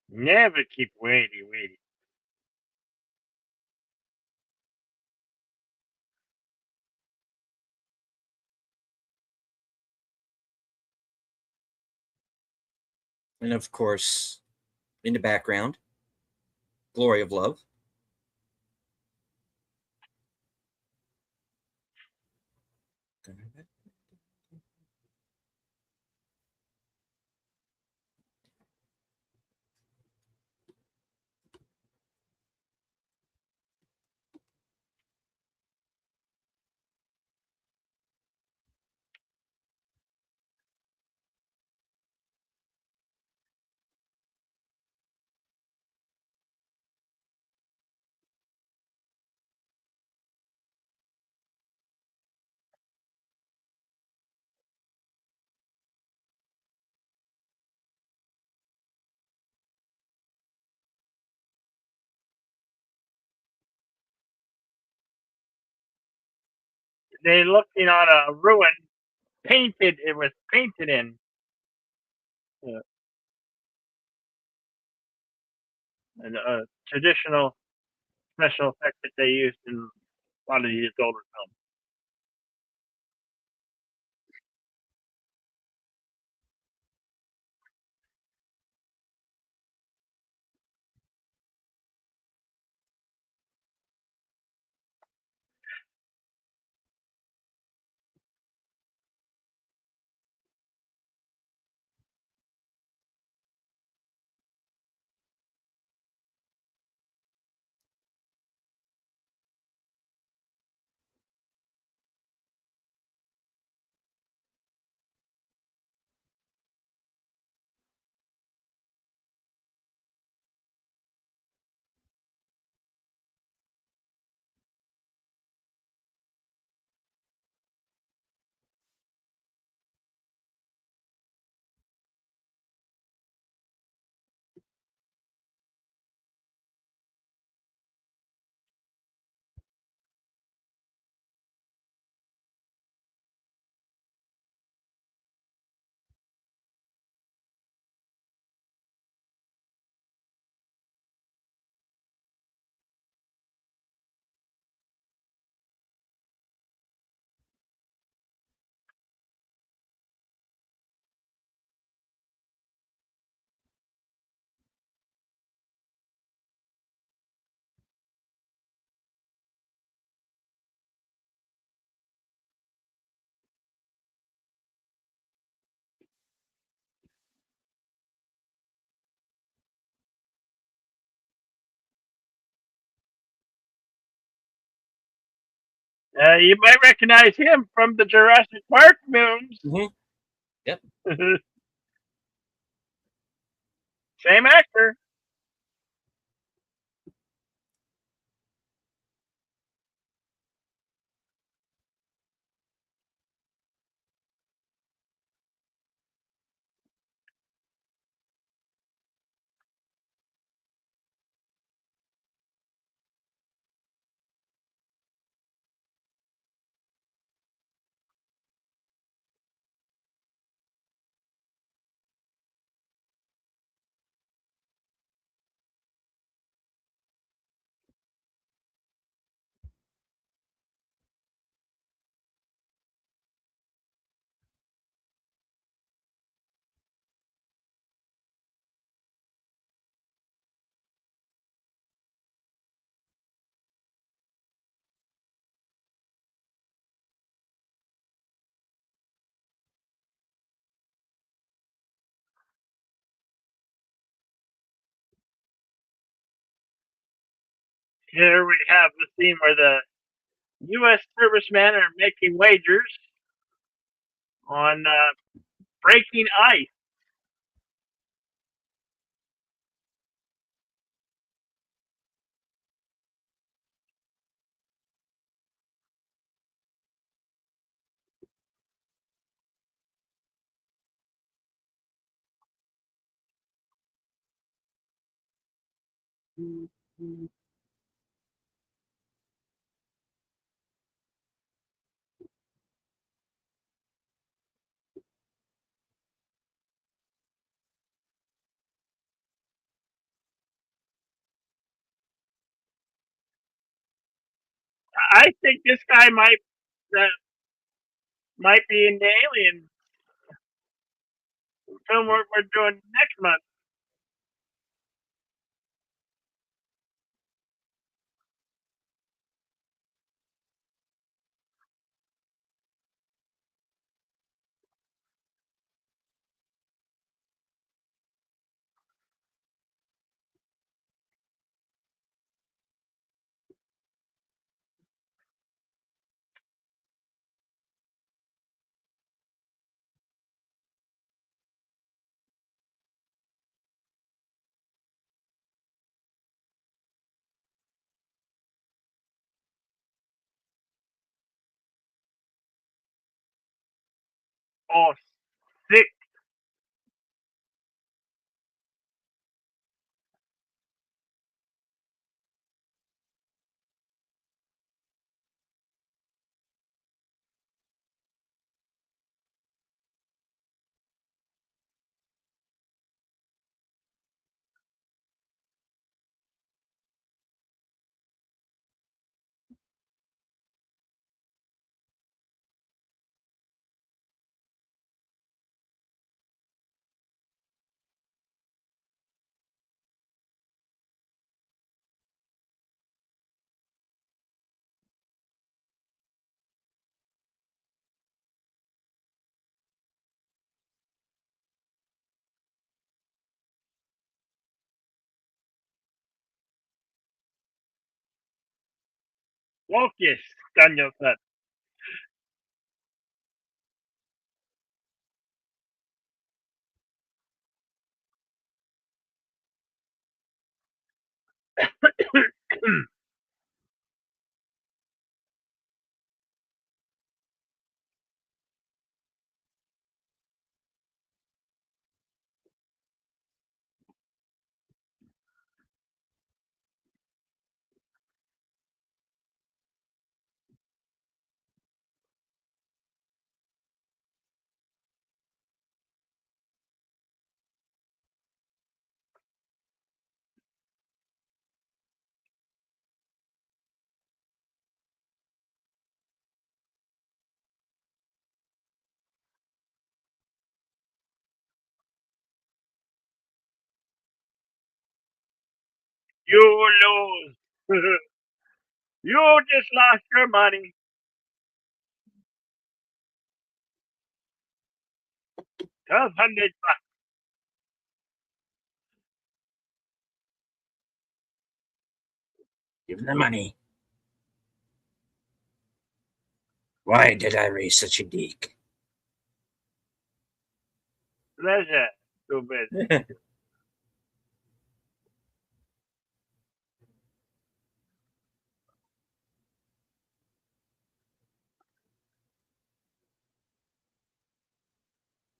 Never keep waiting. And of course, in the background, Glory of Love. They looking on a ruin painted. It was painted in uh, a traditional special effect that they used in a lot of these older films. You might recognize him from the Jurassic Park films. Mm-hmm. Yep. Same actor. Here we have the scene where the U.S. servicemen are making wagers on breaking ice. I think this guy uh, might be in the Alien film we're doing next month. Oh, sick. Focus, Daniel-san. You lose. You just lost your money. 1,200 bucks. Give them money. Why did I raise such a geek? Pleasure. Stupid.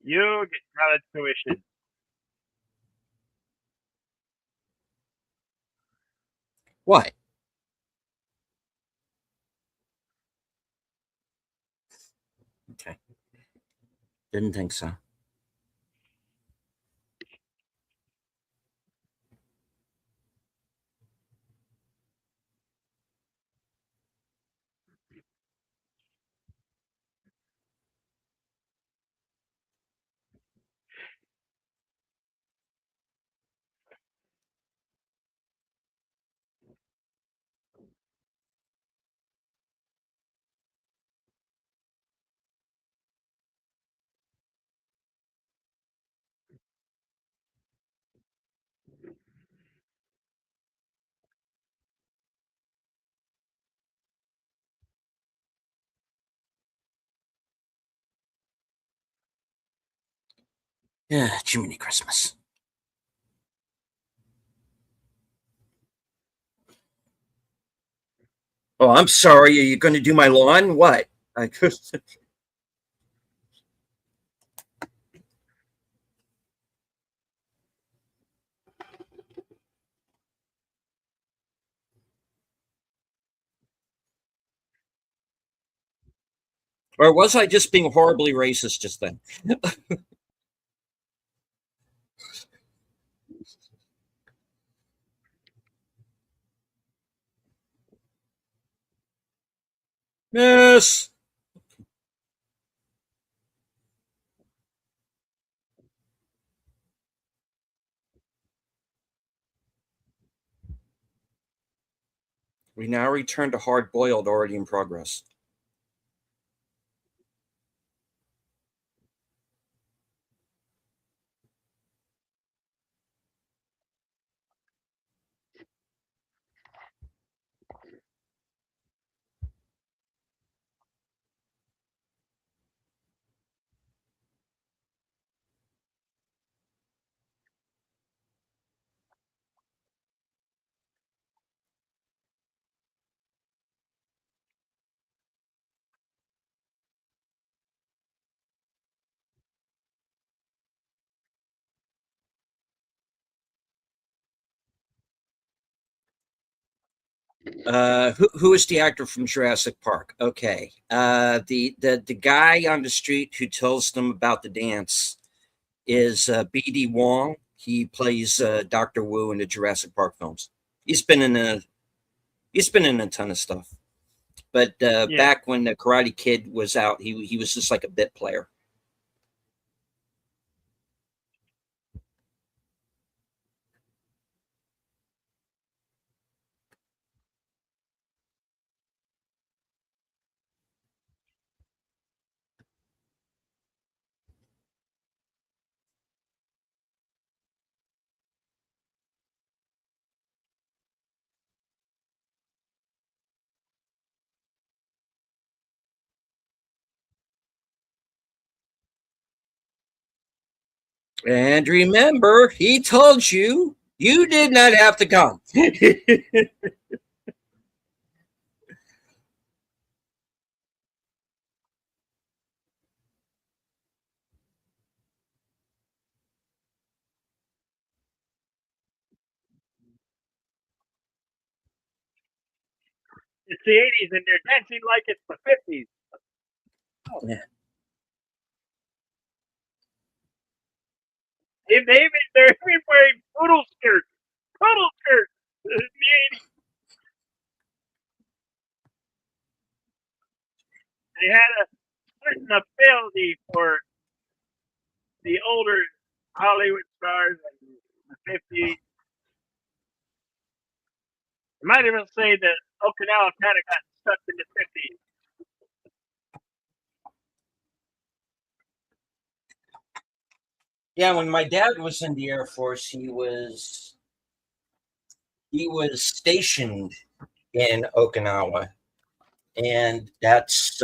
You get college tuition. What? Okay. Didn't think so. Yeah, Jiminy Christmas. Oh, I'm sorry. Are you going to do my lawn? What? I just, or was I just being horribly racist just then? Yes. We now return to hard boiled, already in progress. Who is the actor from Jurassic Park? Okay. The guy on the street who tells them about the dance is BD Wong. He plays Doctor Wu in the Jurassic Park films. He's been in a he's been in a ton of stuff. But Yeah. back when the Karate Kid was out, he was just like a bit player. And remember, he told you you did not have to come. It's the 80s and they're dancing like it's the 50s. Oh. Yeah. They're even wearing poodle skirts. Poodle skirts. They had a certain affinity for the older Hollywood stars in the 50s. You might even say that Okinawa kind of got stuck in the 50s. Yeah, when my dad was in the Air Force, he was stationed in Okinawa, and that's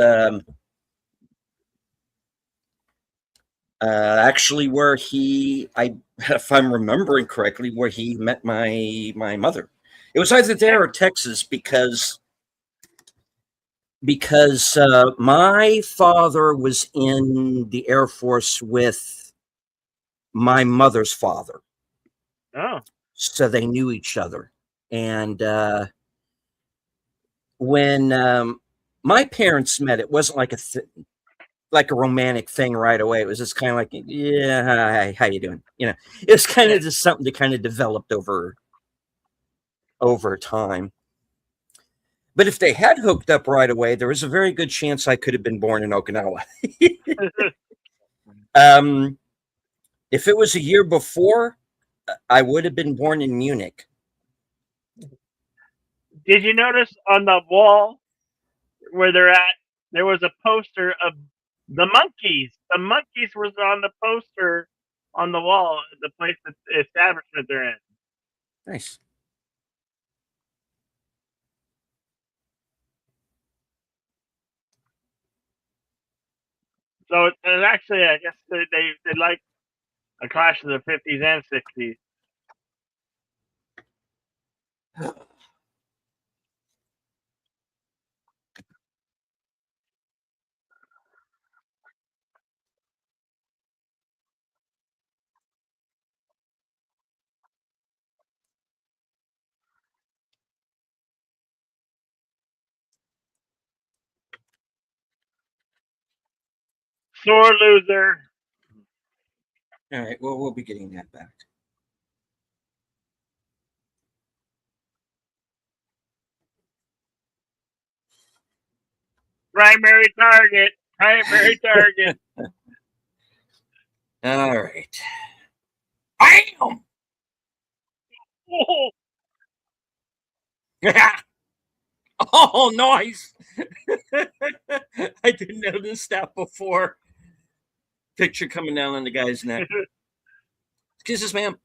actually where if I'm remembering correctly, where he met my mother. It was either there or Texas because my father was in the Air Force with my mother's father, Oh, so they knew each other. And when my parents met, it wasn't like a romantic thing right away. It was just kind of like, yeah, hi, how you doing? It was kind yeah. of just something that kind of developed over time. But if they had hooked up right away, there was a very good chance I could have been born in Okinawa. um, if it was a year before, I would have been born in Munich. Did you notice on the wall where they're at, there was a poster of the monkeys. The monkeys was on the poster on the wall, the place, the establishment they're in. Nice. So it's actually, I guess they like A clash of the 50s and 60s. Sore loser. All right, well, we'll be getting that back. Primary target. Primary target. All right. Bam! Oh, Oh, nice. I didn't notice that before. Picture coming down on the guy's neck. Excuse us, ma'am.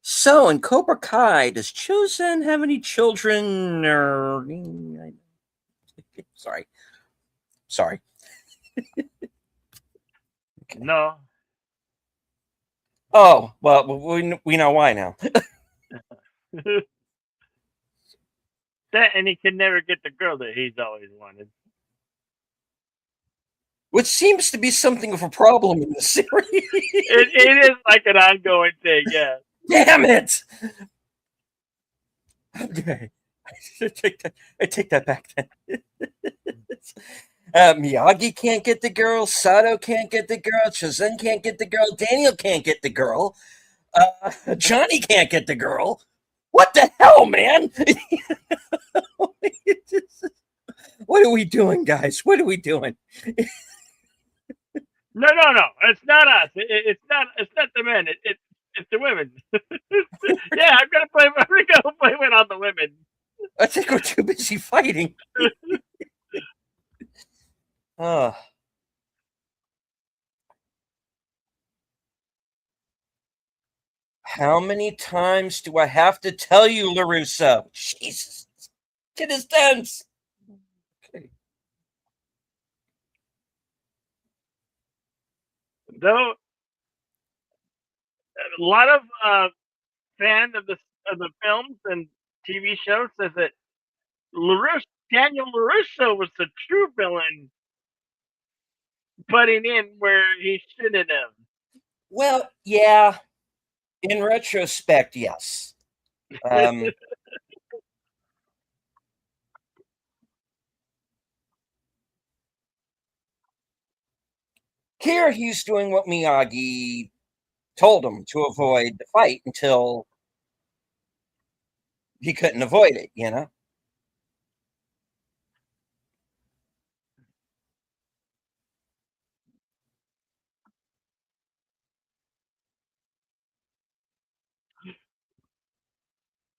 So, in Cobra Kai, does Chosen have any children? Or sorry, sorry. no. Oh, well, we know why now. That, and he can never get the girl that he's always wanted. Which seems to be something of a problem in the series. It is like an ongoing thing, yeah. Damn it! Okay, I take that back then. Miyagi can't get the girl. Sato can't get the girl. Chozen can't get the girl. Daniel can't get the girl. Johnny can't get the girl. What the hell, man? What are we doing, guys? What are we doing? No, no, no. It's not us. It's not. It's not the men. It's the women. Yeah, I'm gonna play. I'm gonna blame it on the women. I think we're too busy fighting. Uh, how many times do I have to tell you, LaRusso? Jesus. Kid is dense. Okay. Though a lot of fans of the films and TV shows says that Daniel LaRusso was the true villain, putting in where he shouldn't have. Well, yeah. In retrospect, yes. Here he's doing what Miyagi told him to avoid the fight until he couldn't avoid it, you know?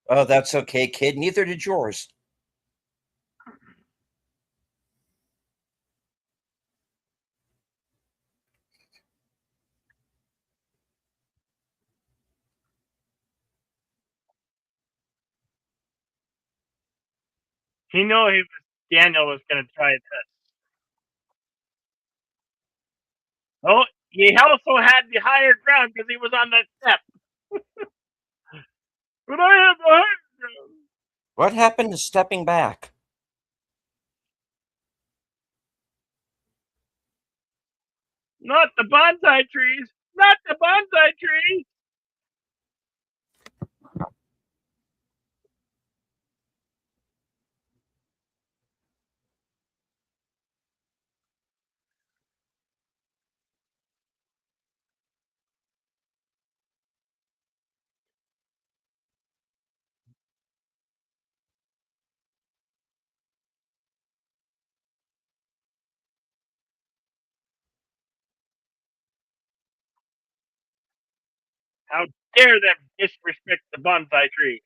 Oh, that's okay, kid. Neither did yours. He knew Daniel was going to try this. Oh, he also had the higher ground because he was on that step. But I have the higher ground. What happened to stepping back? Not the bonsai trees. Not the bonsai trees. How dare them disrespect the bonsai tree?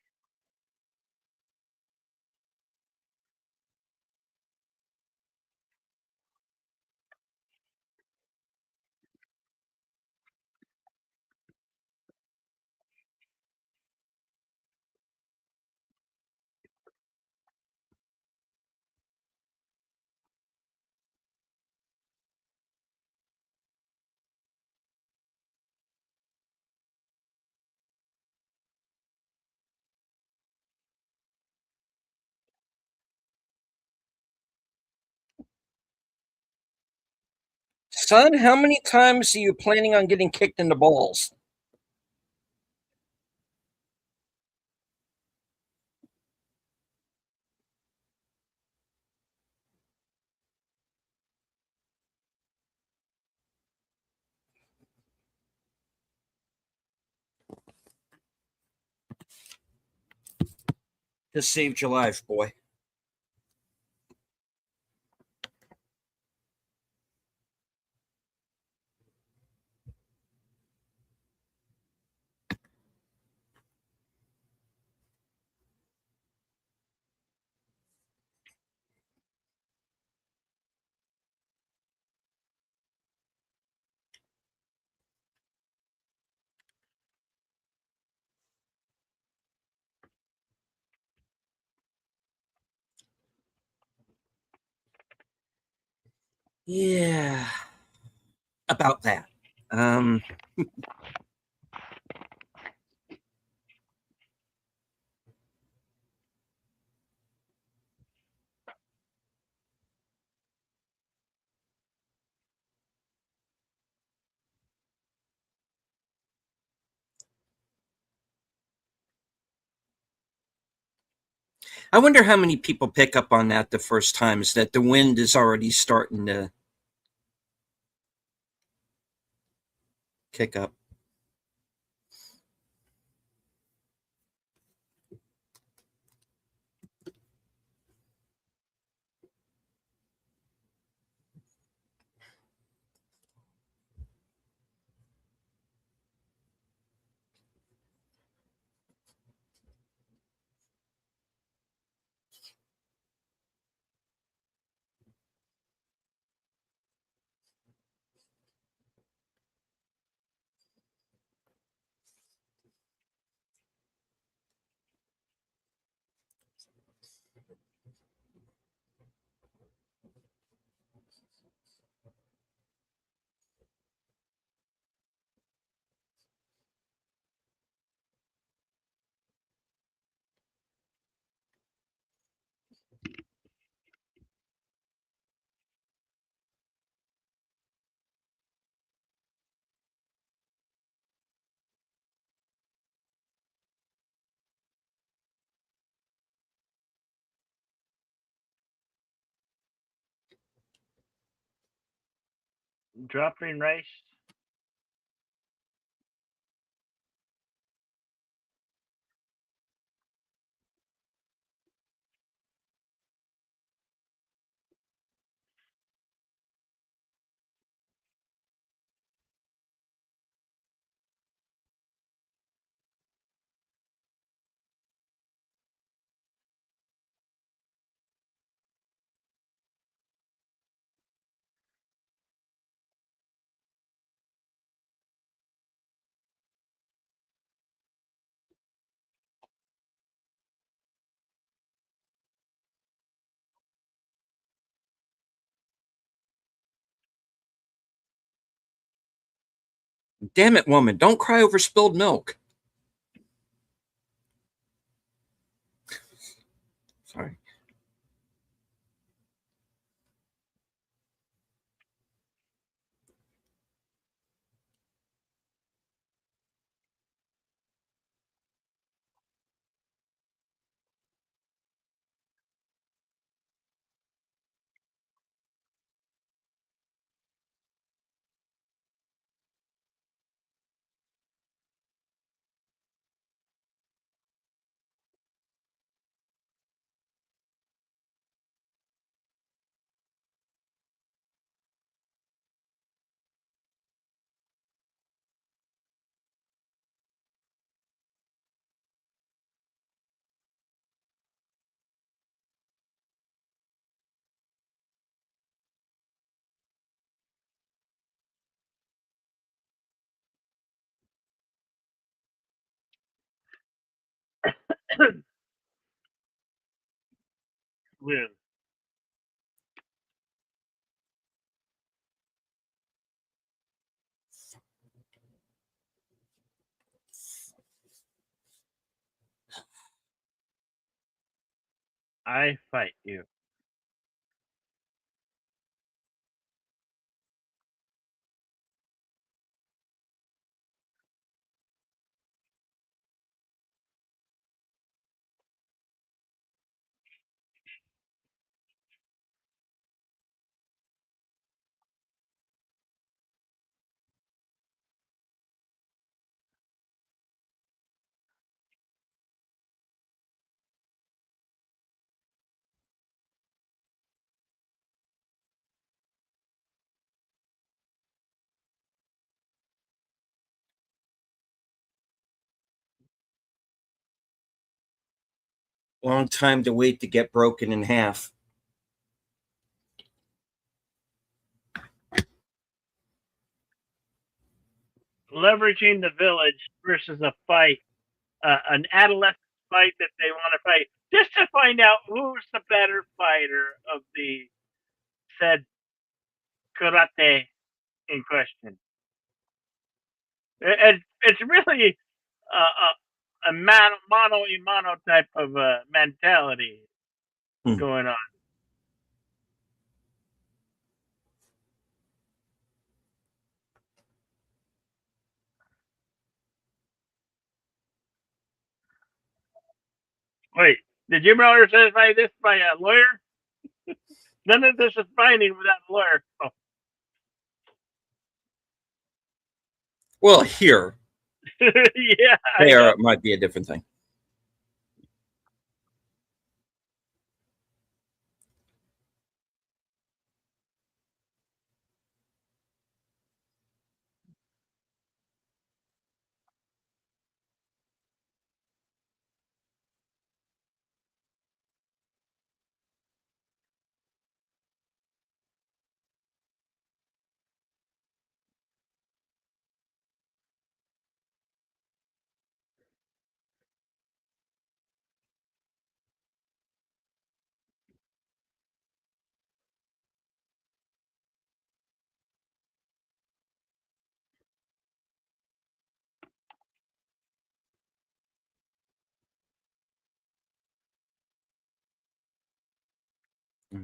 Son, how many times are you planning on getting kicked in the balls? Just saved your life, boy. Yeah, about that. Um, I wonder how many people pick up on that the first time is that the wind is already starting to kick up. Dropping rice. Damn it, woman! Don't cry over spilled milk. Sorry. Well, I fight you. Long time to wait to get broken in half. Leveraging the village versus a fight, an adolescent fight that they want to fight, just to find out who's the better fighter of the said karate in question. It's really a mano a mano type of mentality Hmm. going on. Wait, did you brother certify this by a lawyer? None of this is binding without a lawyer. Oh. Well, here, Yeah, I there know. it might be a different thing.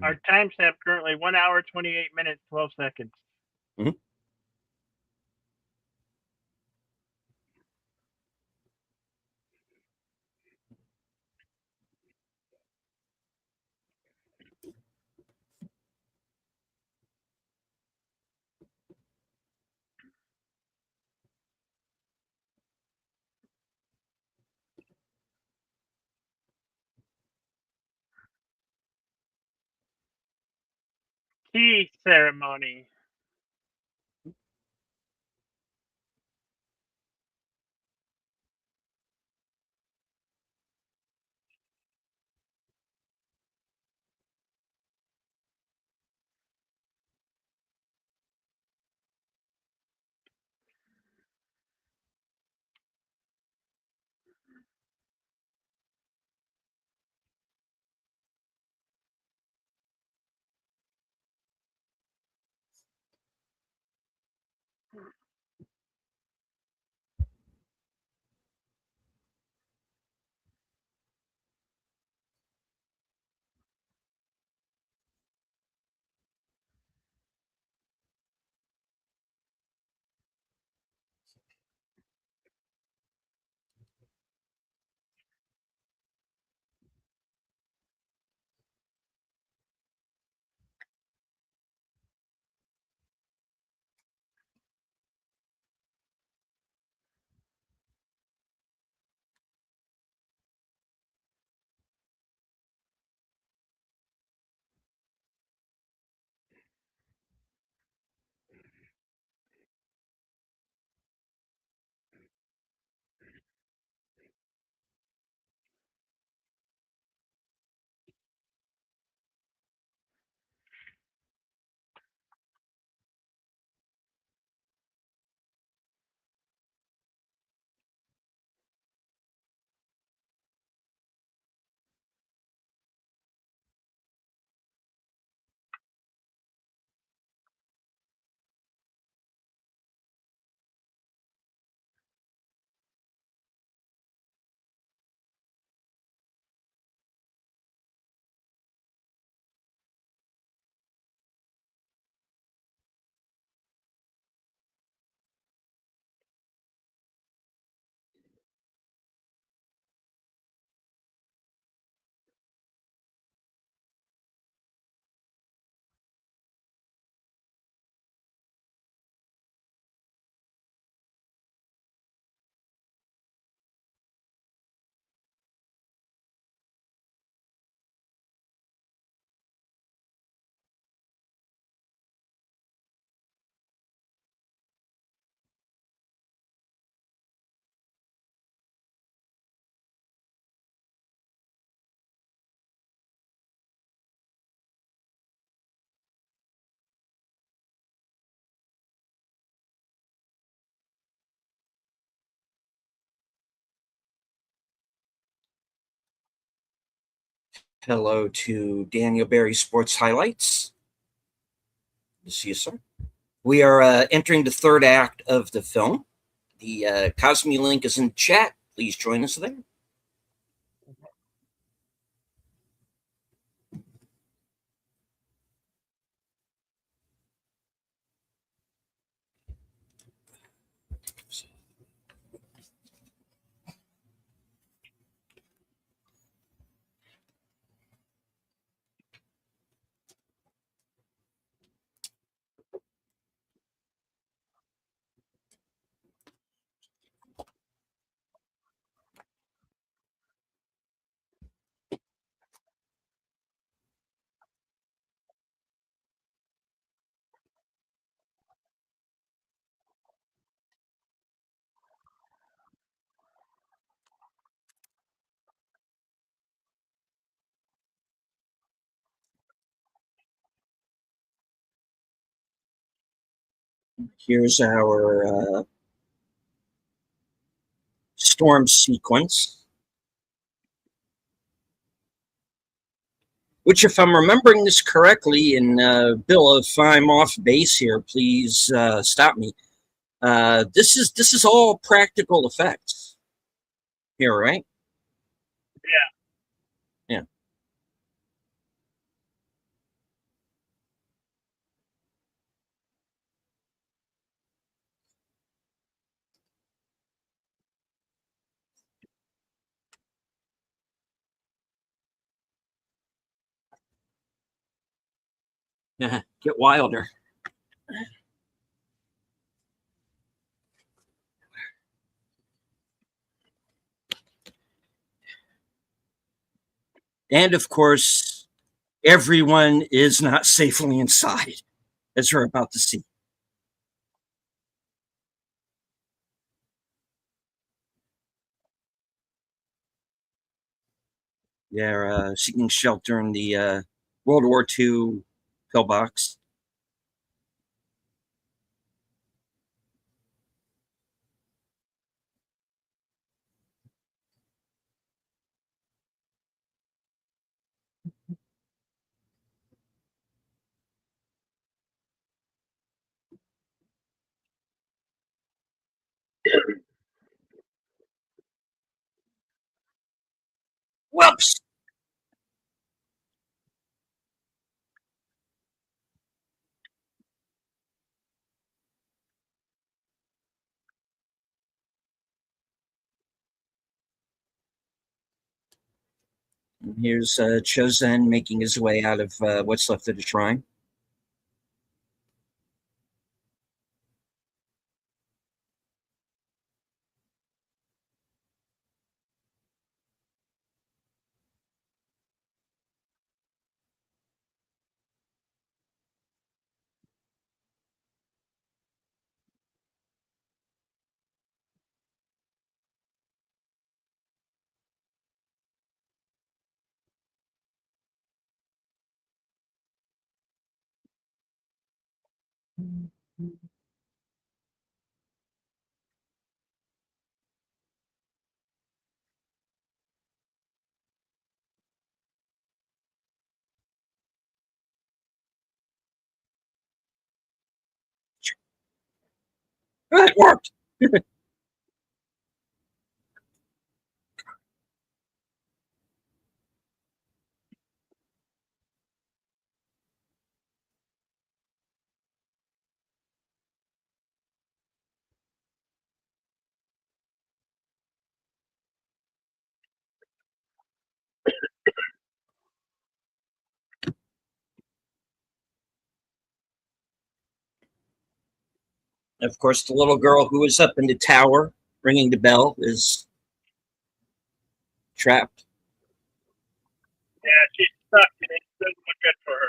Our timestamp currently 1 hour 28 minutes 12 seconds. Mm-hmm. Tea ceremony. Hello to Daniel Berry Sports Highlights. Good to see you, sir. We are entering the third act of the film. The Cosme link is in chat. Please join us there. Here's our storm sequence, which, if I'm remembering this correctly, and Bill, if I'm off base here, please stop me. This is all practical effects here, right? Yeah. Yeah. Get wilder. And of course, everyone is not safely inside, as we're about to see. They're seeking shelter in the World War II pillbox. Whoops! And here's Chozen making his way out of what's left of the shrine. It worked. Of course, the little girl who was up in the tower ringing the bell is trapped. Yeah, she's stuck and it doesn't look good for her.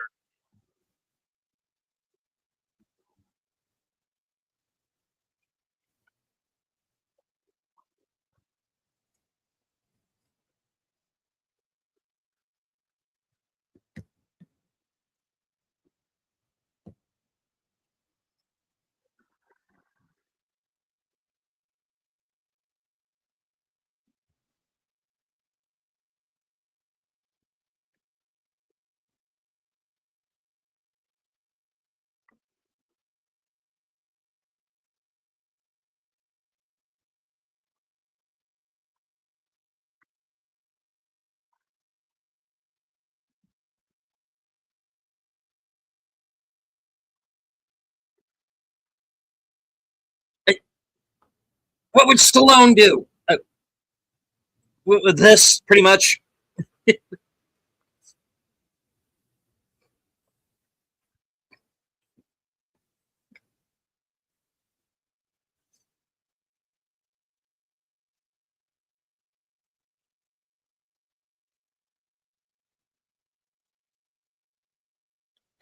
What would Stallone do? With this, pretty much.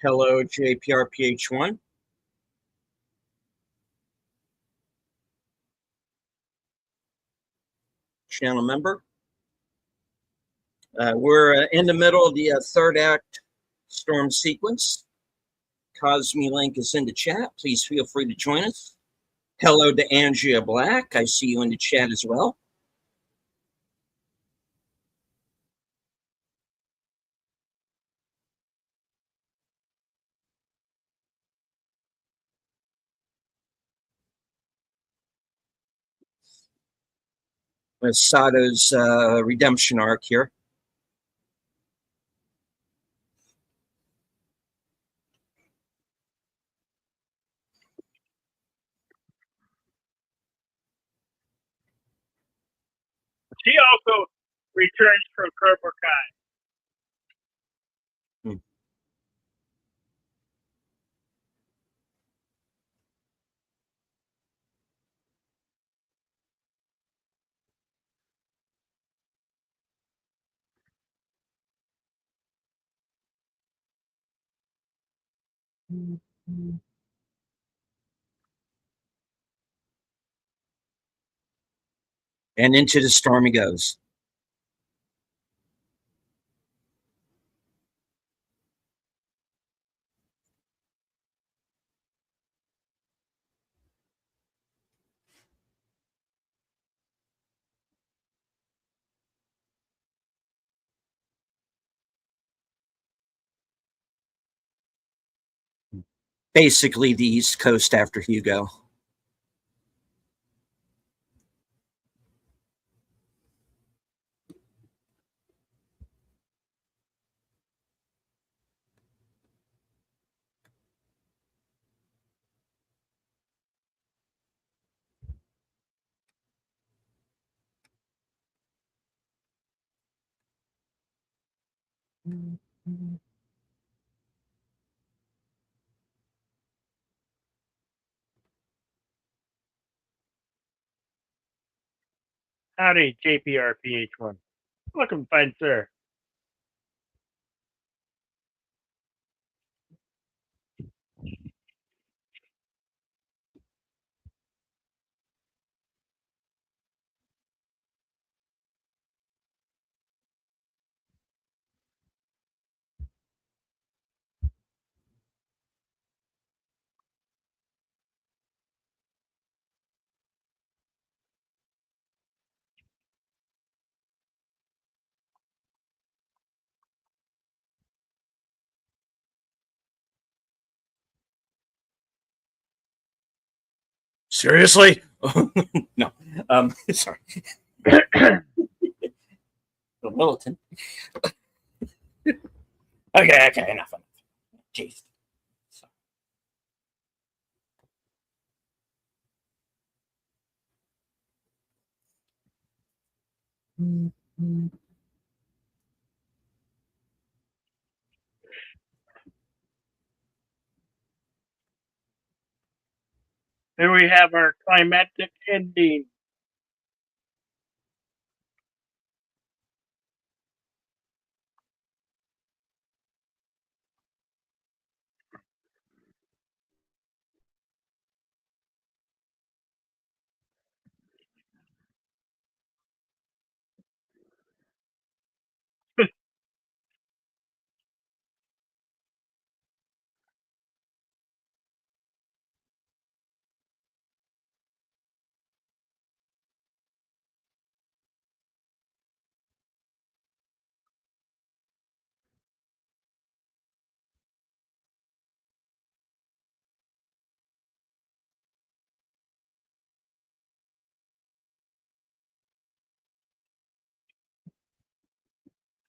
Hello, JPRPH1, channel member. We're in the middle of the third act storm sequence. Cosme link is in the chat. Please feel free to join us. Hello to Andrea Black. I see you in the chat as well. Sato's redemption arc here. She also returns from Cobra Kai. Hmm. And into the storm he goes. Basically, the East Coast after Hugo. Howdy, JPRPH1. Welcome, fine sir. Seriously? No. Sorry. Militant. Okay, enough. Jeez. Here we have our climactic ending.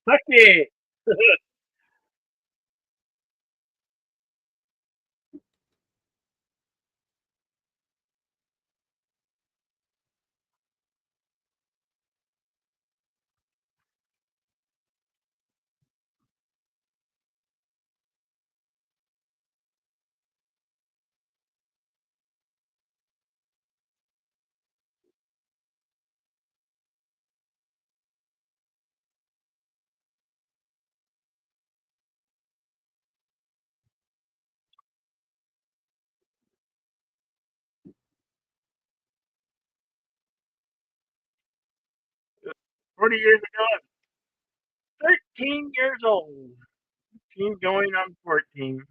Lucky! 40 years ago, I was 13 years old. 13 going on 14.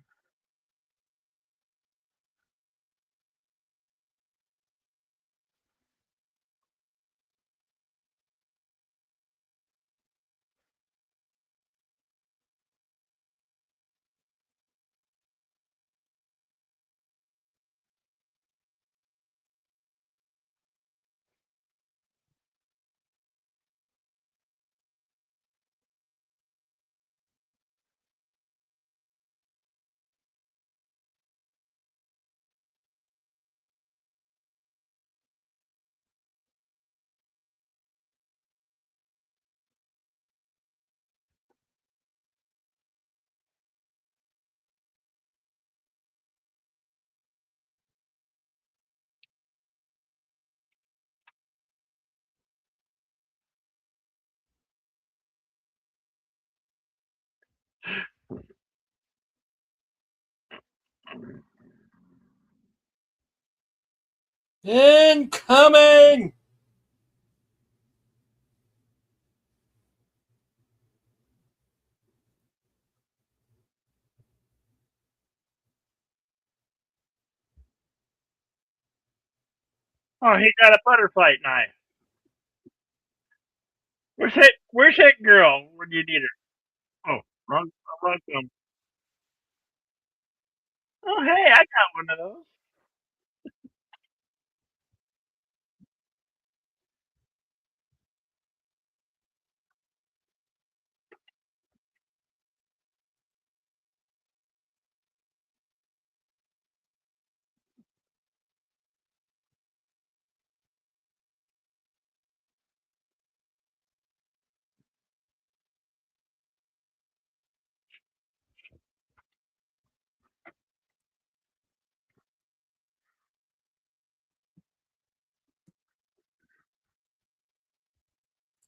Incoming! Oh, he got a butterfly knife. Where's that girl when you need her? Oh, wrong film. Oh, hey, I got one of those.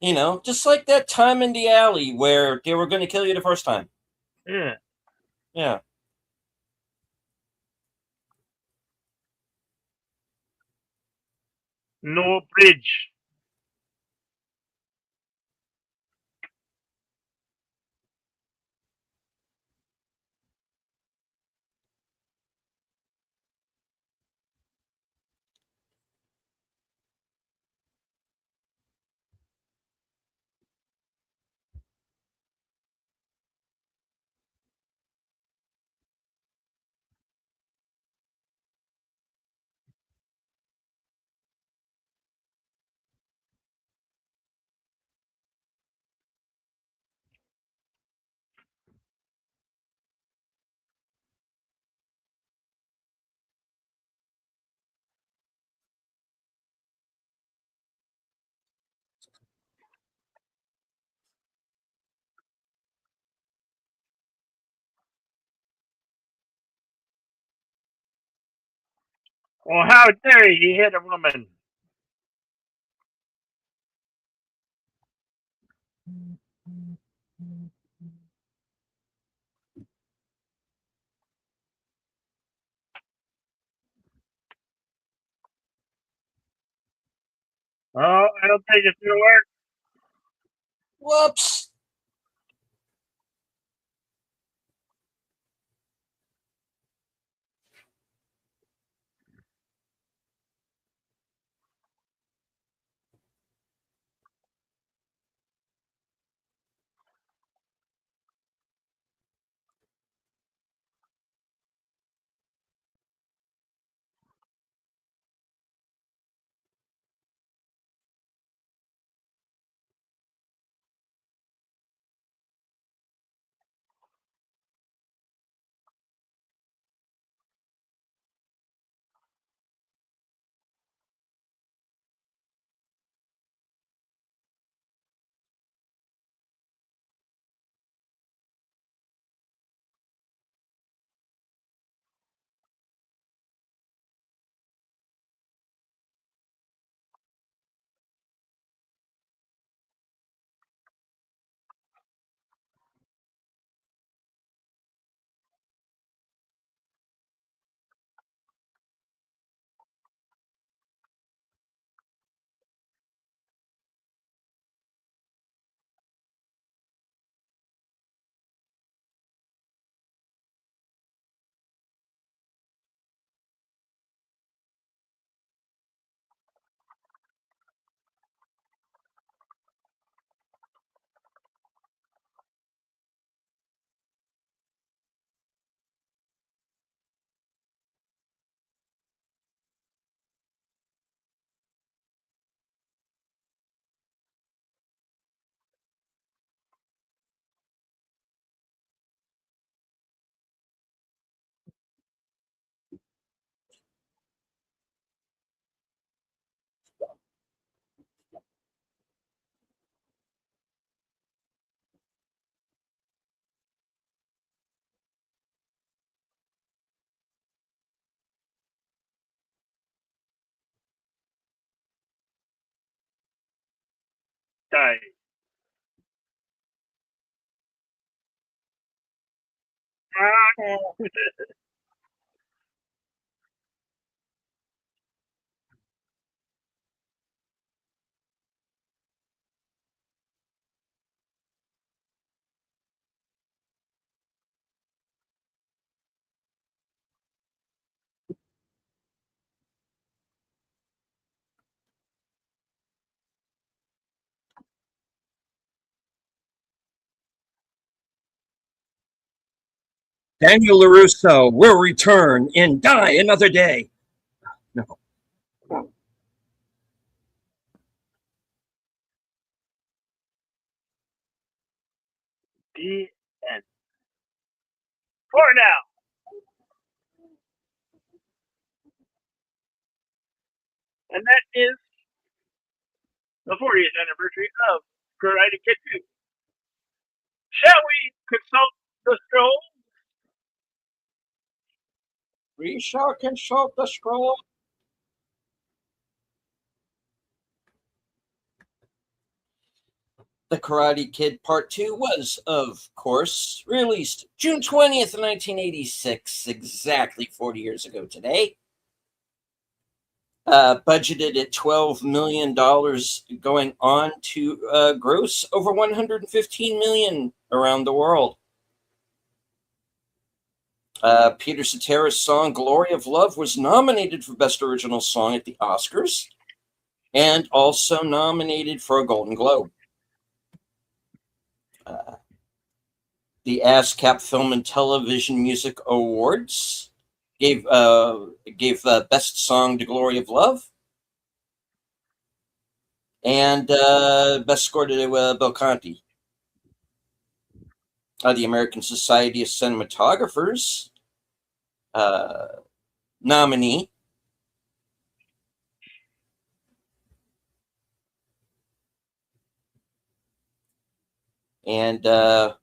You know, just like that time in the alley where they were going to kill you the first time. Yeah. Yeah. No bridge. Well, how dare he hit a woman? Oh, I don't think it's gonna work. Whoops. Die. Daniel LaRusso will return in Die Another Day. No. The end. For now. And that is the 40th anniversary of Karate Kid 2. Shall we consult the scroll? We shall consult the scroll. The Karate Kid Part 2 was, of course, released June 20th, 1986, exactly 40 years ago today. Budgeted at $12 million, going on to gross over $115 million around the world. Peter Cetera's song Glory of Love was nominated for Best Original Song at the Oscars and also nominated for a Golden Globe. The ASCAP Film and Television Music Awards gave Best Song to Glory of Love and Best Score to Bill Conti. The American Society of Cinematographers nominee. And all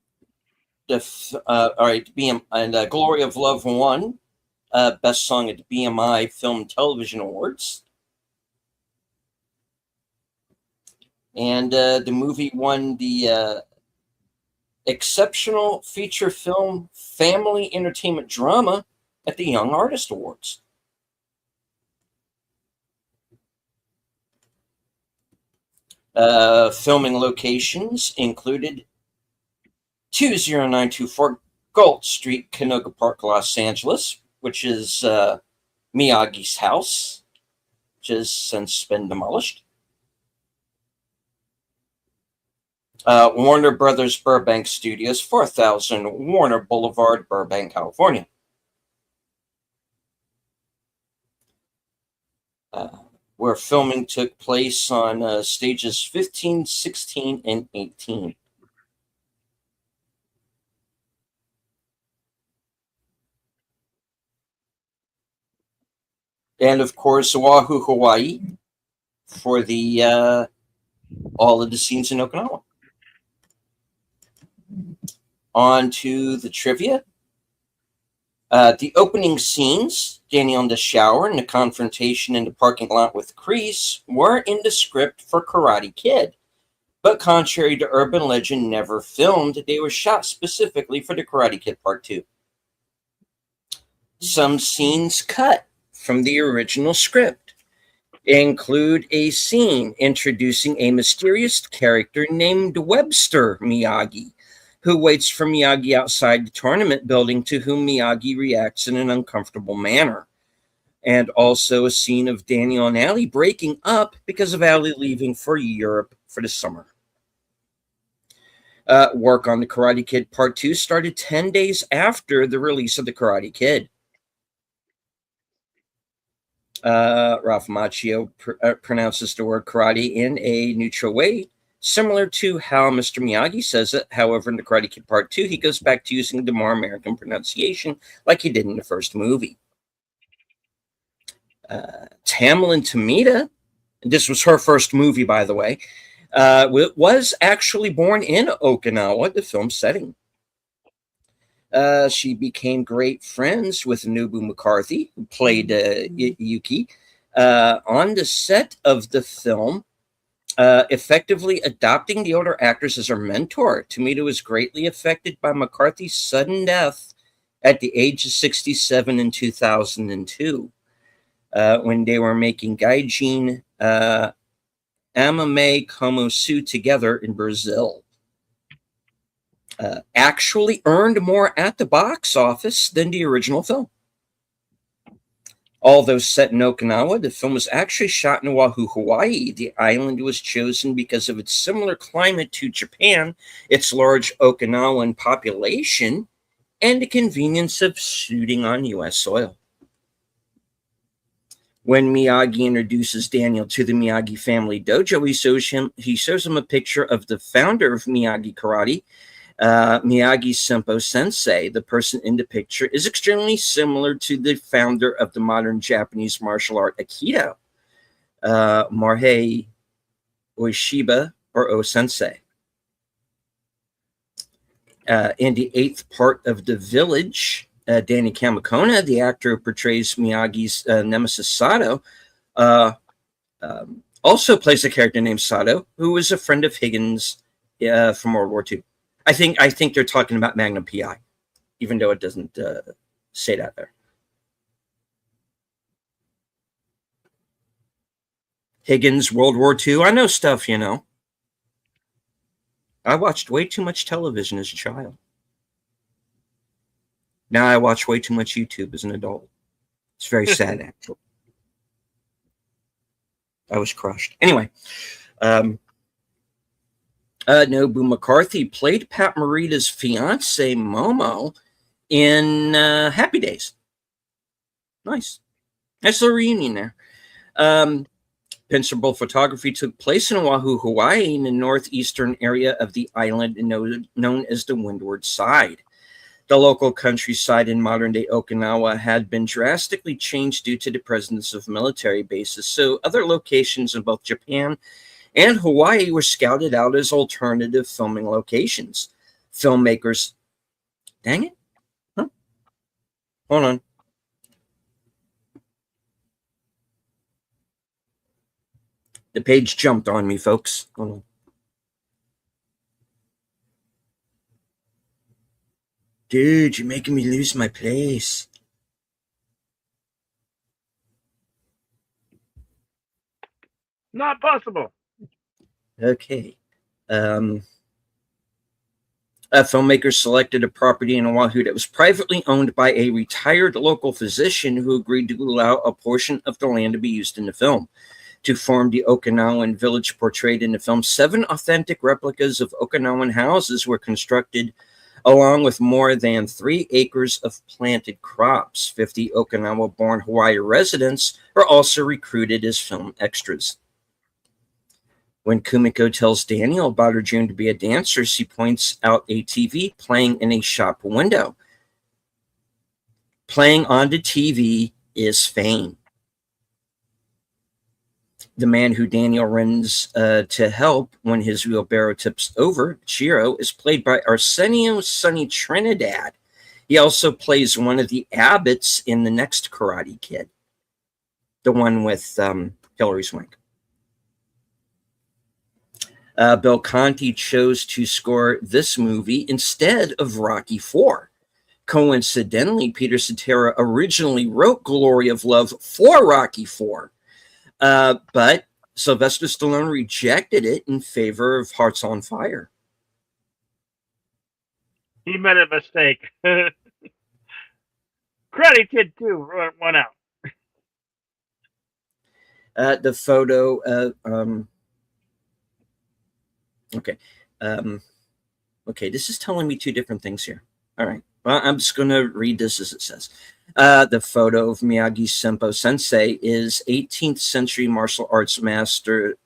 right, Glory of Love won Best Song at the BMI Film and Television Awards. And the movie won the Exceptional Feature Film Family Entertainment Drama at the Young Artist Awards. Filming locations included 20924 Galt Street, Canoga Park, Los Angeles, which is Miyagi's house, which has since been demolished. Warner Brothers Burbank Studios, 4000 Warner Boulevard, Burbank, California. Where filming took place on stages 15, 16, and 18. And of course, Oahu, Hawaii, for the all of the scenes in Okinawa. On to the trivia. The opening scenes, Daniel in the shower and the confrontation in the parking lot with Kreese, were in the script for Karate Kid. But contrary to urban legend, never filmed. They were shot specifically for the Karate Kid Part 2. Some scenes cut from the original script include a scene introducing a mysterious character named Webster Miyagi, who waits for Miyagi outside the tournament building, to whom Miyagi reacts in an uncomfortable manner. And also a scene of Daniel and Allie breaking up because of Allie leaving for Europe for the summer. Work on the Karate Kid Part 2 started 10 days after the release of the Karate Kid. Ralph Macchio pronounces the word karate in a neutral way, similar to how Mr. Miyagi says it. However, in the Karate Kid Part 2, he goes back to using the more American pronunciation like he did in the first movie. Tamlin Tomita, this was her first movie, by the way, was actually born in Okinawa, the film setting. She became great friends with Nobu McCarthy, who played Yuki. On the set of the film, effectively adopting the older actors as her mentor. Tomita was greatly affected by McCarthy's sudden death at the age of 67 in 2002 when they were making Gaijin Amame Como Su together in Brazil. Actually earned more at the box office than the original film. Although set in Okinawa, the film was actually shot in Oahu, Hawaii. The island was chosen because of its similar climate to Japan, its large Okinawan population, and the convenience of shooting on U.S. soil. When Miyagi introduces Daniel to the Miyagi family dojo, he shows him a picture of the founder of Miyagi Karate, Miyagi Senpo Sensei. The person in the picture is extremely similar to the founder of the modern Japanese martial art Aikido, Morihei Ueshiba or O-Sensei. In the eighth part of The Village, Danny Kamakona, the actor who portrays Miyagi's nemesis Sato, also plays a character named Sato, who is a friend of Higgins from World War II. I think they're talking about Magnum PI, even though it doesn't say that there. Higgins, World War II. I know stuff, you know. I watched way too much television as a child. Now I watch way too much YouTube as an adult. It's very sad, actually. I was crushed. Anyway, Nobu McCarthy played Pat Morita's fiance, Momo, in Happy Days. Nice little reunion there. Principal photography took place in Oahu, Hawaii, in the northeastern area of the island known as the Windward Side. The local countryside in modern-day Okinawa had been drastically changed due to the presence of military bases, so other locations in both Japan and Hawaii were scouted out as alternative filming locations. Filmmakers... Dang it. Huh? Hold on. The page jumped on me, folks. Hold on. Dude, you're making me lose my place. Not possible. Okay. Filmmakers selected a property in Oahu that was privately owned by a retired local physician who agreed to allow a portion of the land to be used in the film. To form the Okinawan village portrayed in the film, 7 authentic replicas of Okinawan houses were constructed, along with more than 3 acres of planted crops. 50 Okinawa-born Hawaii residents were also recruited as film extras. When Kumiko tells Daniel about her dream to be a dancer, she points out a TV playing in a shop window. Playing on the TV is fame. The man who Daniel runs to help when his wheelbarrow tips over, Chiro, is played by Arsenio Sonny Trinidad. He also plays one of the abbots in the next Karate Kid, the one with Hilary Swank. Bill Conti chose to score this movie instead of Rocky IV. Coincidentally, Peter Cetera originally wrote Glory of Love for Rocky IV. But Sylvester Stallone rejected it in favor of Hearts on Fire. He made a mistake. Karate Kid 2 won out. The photo. Okay, this is telling me 2 different things here. All right. Well, I'm just going to read this as it says. The photo of Miyagi Senpo Sensei is 18th century martial arts master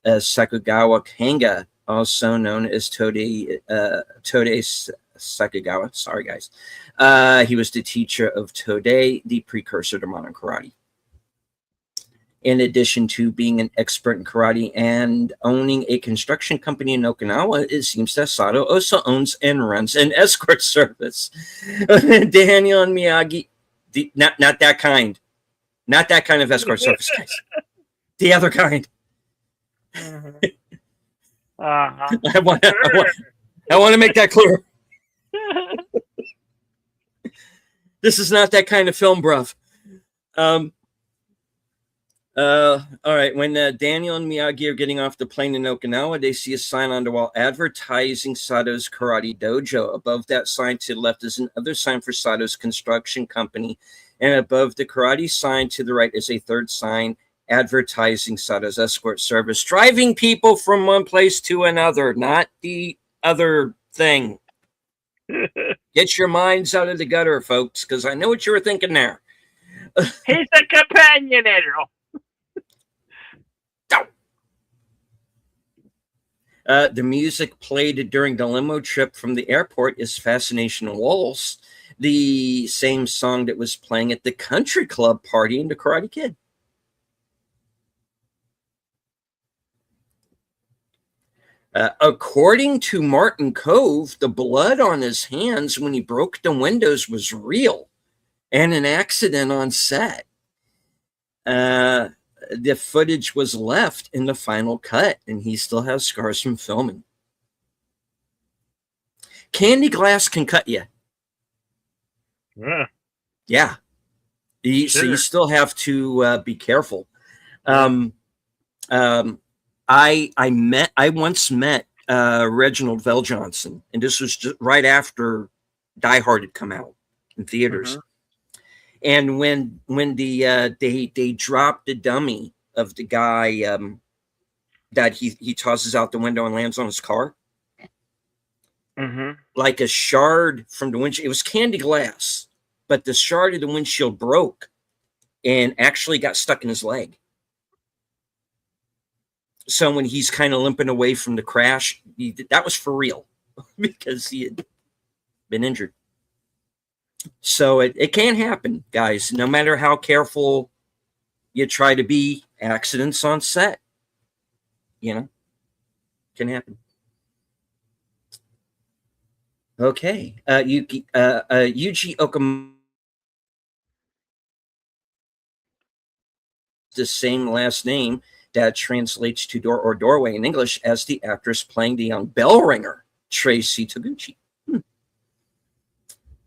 Sakugawa Kanga, also known as Tode Sakugawa. Sorry, guys. He was the teacher of Tode, the precursor to modern karate. In addition to being an expert in karate and owning a construction company in Okinawa, it seems that Sato also owns and runs an escort service. Daniel and Miyagi, not that kind. Not that kind of escort service, guys. The other kind. Uh-huh. I want to make that clear. This is not that kind of film, bruv. All right. When Daniel and Miyagi are getting off the plane in Okinawa, they see a sign on the wall advertising Sato's Karate Dojo. Above that sign to the left is another sign for Sato's construction company. And above the karate sign to the right is a third sign advertising Sato's escort service, driving people from one place to another, not the other thing. Get your minds out of the gutter, folks, because I know what you were thinking there. He's the companionator. The music played during the limo trip from the airport is Fascination Waltz, the same song that was playing at the country club party in The Karate Kid. According to Martin Cove, the blood on his hands when he broke the windows was real and an accident on set. The footage was left in the final cut, and he still has scars from filming. Candy glass can cut you. Yeah. So you still have to be careful. I once met Reginald VelJohnson, and this was just right after Die Hard had come out in theaters. Mm-hmm. And when they dropped the dummy of the guy that he tosses out the window and lands on his car, like a shard from the windshield. It was candy glass, but the shard of the windshield broke and actually got stuck in his leg. So when he's kind of limping away from the crash, that was for real because he had been injured. So it can happen, guys. No matter how careful you try to be, accidents on set, can happen. Okay. Yuji Okamoto, the same last name that translates to door or doorway in English as the actress playing the young bell ringer, Tracy Toguchi.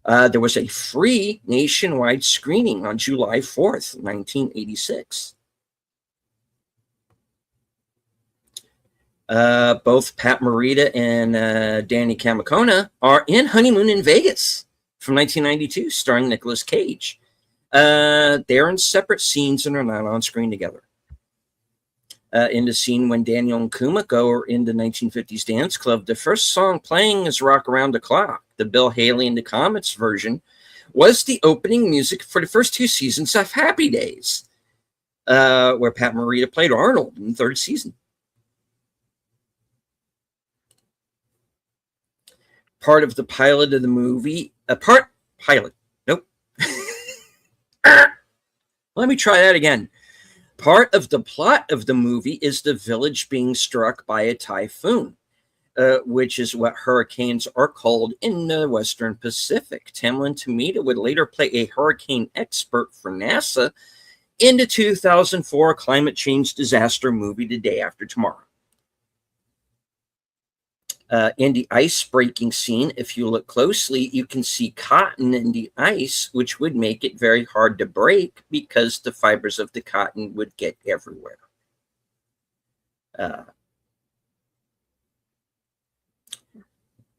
There was a free nationwide screening on July 4th, 1986. Both Pat Morita and Danny Kamikona are in Honeymoon in Vegas from 1992, starring Nicolas Cage. They're in separate scenes and are not on screen together. In the scene when Daniel and Kumiko are in the 1950s dance club, the first song playing is Rock Around the Clock. The Bill Haley and the Comets version was the opening music for the first 2 seasons of Happy Days, where Pat Morita played Arnold in the 3rd season. Part of the pilot of the movie, nope. Let me try that again. Part of the plot of the movie is the village being struck by a typhoon, which is what hurricanes are called in the Western Pacific. Tamlin Tomita would later play a hurricane expert for NASA in the 2004 climate change disaster movie The Day After Tomorrow. In the ice breaking scene, if you look closely, you can see cotton in the ice, which would make it very hard to break because the fibers of the cotton would get everywhere.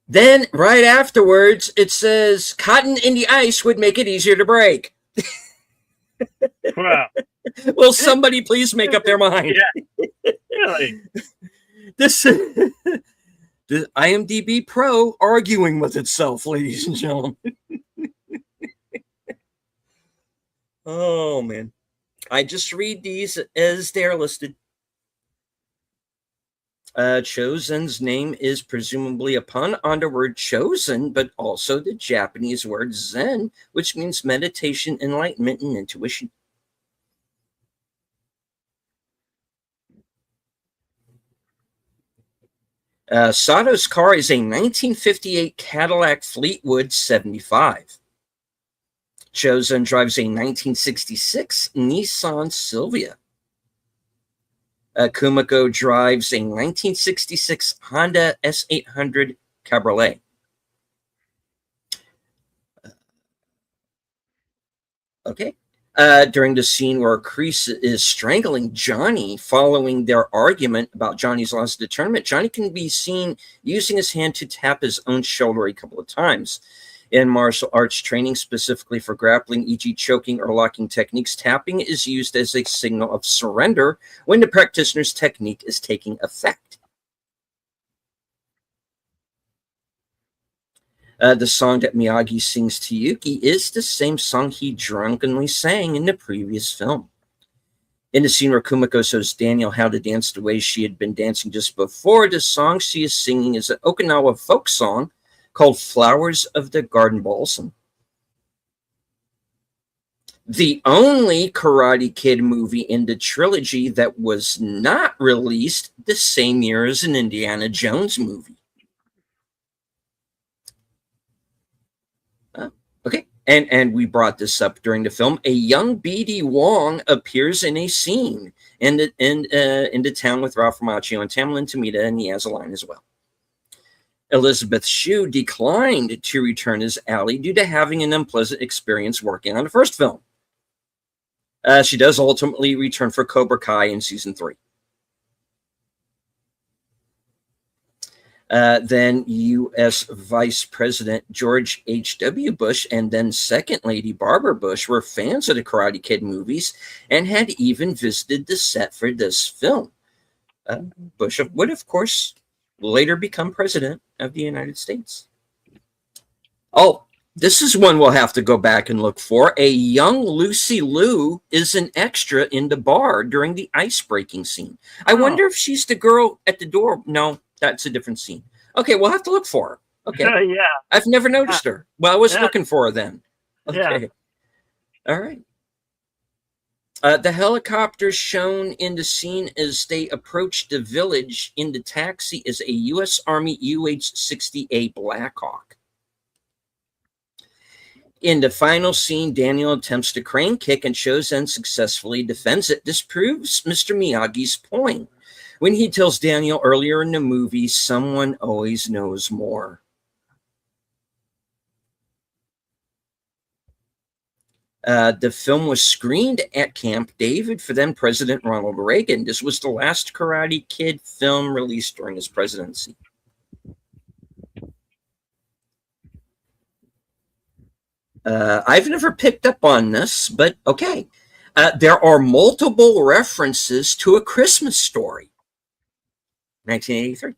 Then, right afterwards, it says, cotton in the ice would make it easier to break. Wow. Will somebody please make up their mind? Yeah. Really? The IMDb Pro arguing with itself, ladies and gentlemen. Oh, man. I just read these as they're listed. Chosen's name is presumably a pun on the word chosen, but also the Japanese word Zen, which means meditation, enlightenment, and intuition. Sato's car is a 1958 Cadillac Fleetwood 75. Chosen drives a 1966 Nissan Silvia. Kumiko drives a 1966 Honda S800 Cabriolet. Okay. During the scene where Kreese is strangling Johnny following their argument about Johnny's loss of the tournament, Johnny can be seen using his hand to tap his own shoulder a couple of times. In martial arts training, specifically for grappling, e.g. choking or locking techniques, tapping is used as a signal of surrender when the practitioner's technique is taking effect. The song that Miyagi sings to Yuki is the same song he drunkenly sang in the previous film. In the scene where Kumiko shows Daniel how to dance the way she had been dancing just before, the song she is singing is an Okinawa folk song called Flowers of the Garden Balsam. The only Karate Kid movie in the trilogy that was not released the same year as an Indiana Jones movie. Okay, and we brought this up during the film. A young B.D. Wong appears in a scene in the town with Ralph Macchio and Tamlin Tomita, and he has a line as well. Elizabeth Shue declined to return as Allie due to having an unpleasant experience working on the first film. She does ultimately return for Cobra Kai in season 3. Then U.S. Vice President George H.W. Bush and then Second Lady Barbara Bush were fans of the Karate Kid movies and had even visited the set for this film. Bush would, of course, later become president of the United States. Oh, this is one we'll have to go back and look for. A young Lucy Liu is an extra in the bar during the ice breaking scene. I wonder if she's the girl at the door. No, that's a different scene. Okay, we'll have to look for her. Okay. Yeah. I've never noticed her. Well, I was looking for her then. Okay. Yeah. All right. The helicopter shown in the scene as they approach the village in the taxi is a U.S. Army UH-60A Blackhawk. In the final scene, Daniel attempts to crane kick and Shozen successfully defends it. This proves Mr. Miyagi's point when he tells Daniel earlier in the movie, someone always knows more. The film was screened at Camp David for then President Ronald Reagan. This was the last Karate Kid film released during his presidency. I've never picked up on this, but okay. There are multiple references to A Christmas Story. 1983.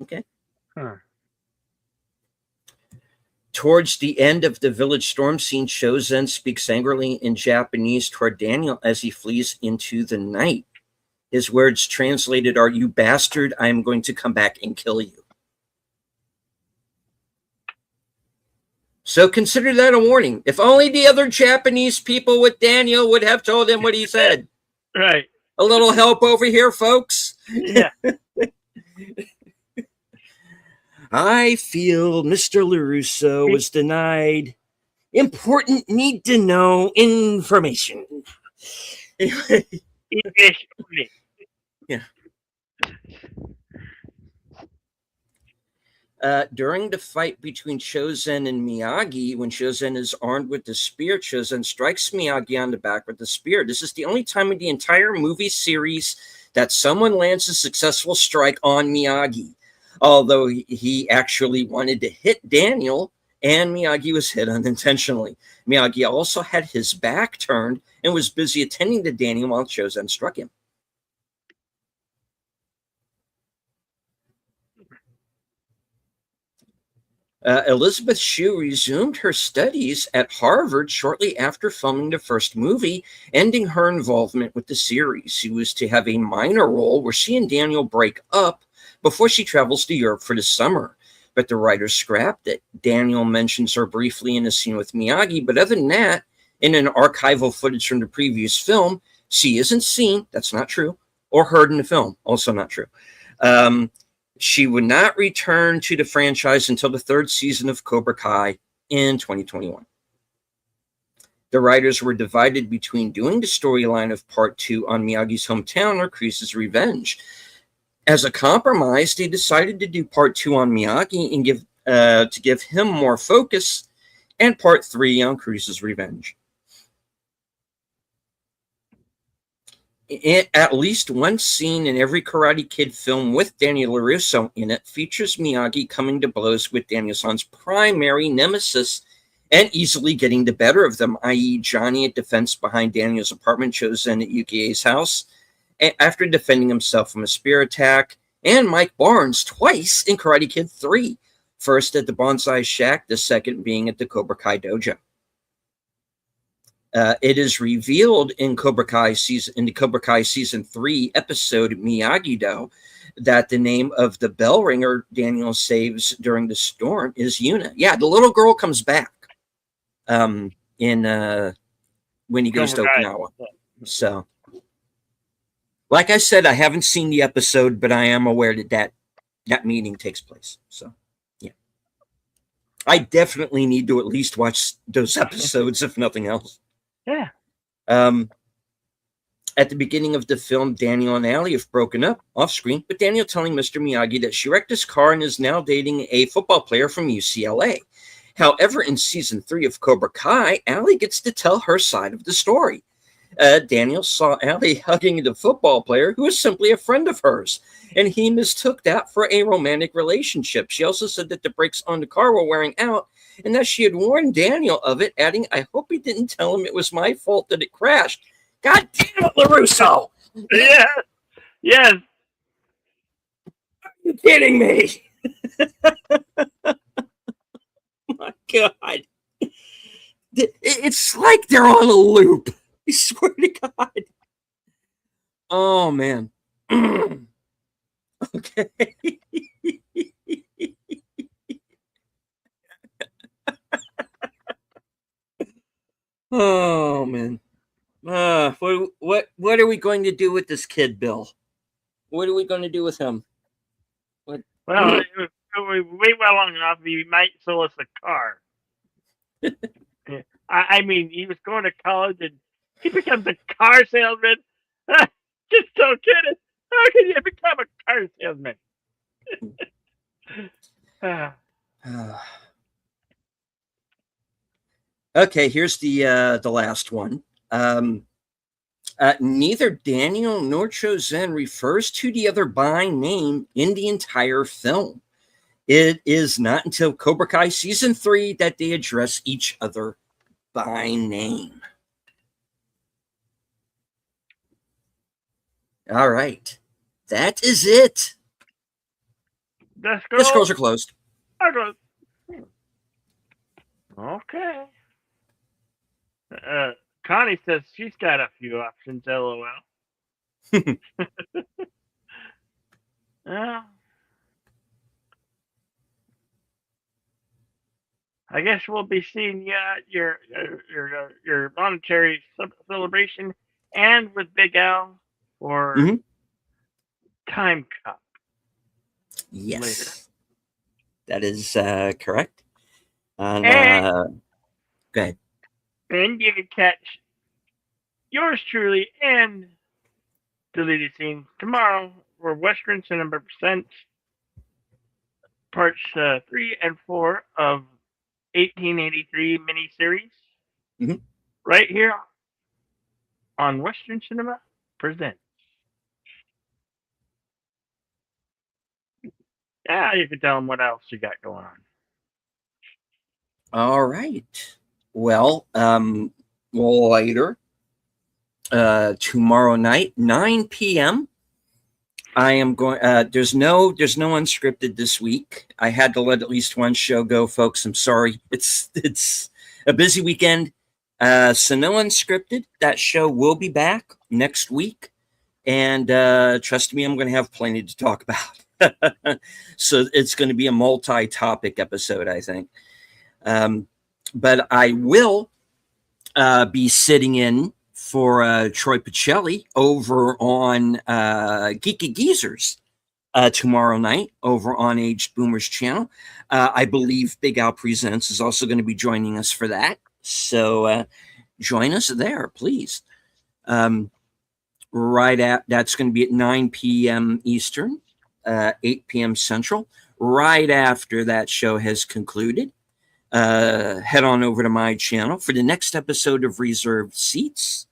Okay. Huh. Towards the end of the village storm scene, Shozen speaks angrily in Japanese toward Daniel as he flees into the night. His words translated are, "You bastard, I am going to come back and kill you." So consider that a warning. If only the other Japanese people with Daniel would have told him what he said. Right. A little help over here, folks. Yeah. I feel Mr. LaRusso was denied important need-to-know information. Anyway. Yeah. During the fight between Shozen and Miyagi, when Shozen is armed with the spear, Shozen strikes Miyagi on the back with the spear. This is the only time in the entire movie series that someone lands a successful strike on Miyagi. Although he actually wanted to hit Daniel, and Miyagi was hit unintentionally. Miyagi also had his back turned and was busy attending to Daniel while Shozen struck him. Elizabeth Shue resumed her studies at Harvard shortly after filming the first movie, ending her involvement with the series. She was to have a minor role where she and Daniel break up before she travels to Europe for the summer. But the writers scrapped it. Daniel mentions her briefly in a scene with Miyagi, but other than that, in an archival footage from the previous film, she isn't seen, that's not true, or heard in the film, also not true. She would not return to the franchise until the third season of Cobra Kai in 2021. The writers were divided between doing the storyline of part 2 on Miyagi's hometown or Kreese's revenge. As a compromise, they decided to do part 2 on Miyagi and to give him more focus, and part 3 on Kreese's revenge. At least one scene in every Karate Kid film with Daniel LaRusso in it features Miyagi coming to blows with Daniel-san's primary nemesis and easily getting the better of them, i.e. Johnny at the fence behind Daniel's apartment chosen at Yukie's house, after defending himself from a spear attack, and Mike Barnes twice in Karate Kid 3, first at the Bonsai Shack, the second being at the Cobra Kai Dojo. It is revealed in the Cobra Kai season 3 episode Miyagi-Do that the name of the bell ringer Daniel saves during the storm is Yuna. Yeah, the little girl comes back when he goes to Okinawa. So, like I said, I haven't seen the episode, but I am aware that meeting takes place. So, yeah. I definitely need to at least watch those episodes, if nothing else. Yeah. At the beginning of the film, Daniel and Allie have broken up off screen, but Daniel telling Mr. Miyagi that she wrecked his car and is now dating a football player from UCLA. However, in season 3 of Cobra Kai, Allie gets to tell her side of the story. Daniel saw Allie hugging the football player who is simply a friend of hers, and he mistook that for a romantic relationship. She also said that the brakes on the car were wearing out and that she had warned Daniel of it, adding, "I hope he didn't tell him it was my fault that it crashed." God damn it, LaRusso! Yeah. Yes. Are you kidding me? My God. It's like they're on a loop. I swear to God. Oh, man. Okay. Oh, man. What are we going to do with this kid, Bill? What are we going to do with him? What? Well, if we wait well long enough, he might sell us a car. I mean, he was going to college and he becomes a car salesman. Just don't get it. How can you become a car salesman? Okay, here's the last one. Neither Daniel nor Chozen refers to the other by name in the entire film. It is not until Cobra Kai season 3 that they address each other by name. All right. That is it. The scrolls are closed. Okay. Connie says she's got a few options, LOL. I guess we'll be seeing you at your monetary celebration and with Big Al or Time Cup. Yes. Later. That is correct. And, go ahead. And you can catch yours truly and Deleted Scene tomorrow for Western Cinema Presents parts 3 and 4 of 1883 miniseries right here on Western Cinema Presents. Yeah, you can tell them what else you got going on. All right. Well, later, tomorrow night, 9 p.m. I am going. There's no unscripted this week. I had to let at least one show go, folks. I'm sorry. It's a busy weekend. So no unscripted. That show will be back next week, and trust me, I'm going to have plenty to talk about. So it's going to be a multi-topic episode, I think. But I will be sitting in for Troy Pacelli over on Geeky Geezers tomorrow night over on Aged Boomers channel. I believe Big Al Presents is also going to be joining us for that. So join us there, please. Um, that's going to be at 9 p.m. Eastern, 8 p.m. Central. Right after that show has concluded, head on over to my channel for the next episode of Reserved Seats.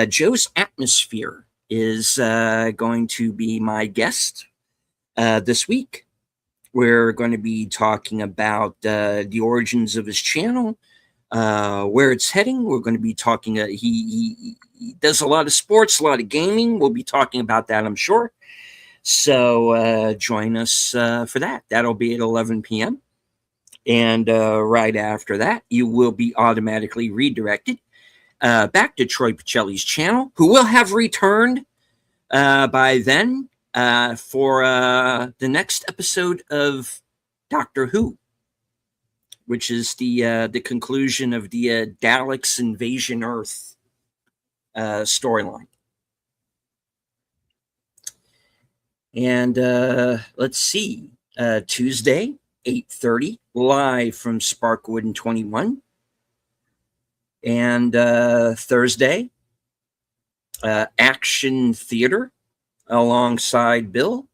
Joe's Atmosphere is going to be my guest this week. We're going to be talking about the origins of his channel, where it's heading. We're going to be talking. He does a lot of sports, a lot of gaming. We'll be talking about that, I'm sure. So join us for that. That'll be at 11 p.m. And right after that, you will be automatically redirected back to Troy Pacelli's channel, who will have returned by then for the next episode of Doctor Who, which is the conclusion of the Daleks Invasion Earth storyline. And let's see, Tuesday, 8:30, live from Sparkwood and 21. And Thursday, Action Theater alongside Bill,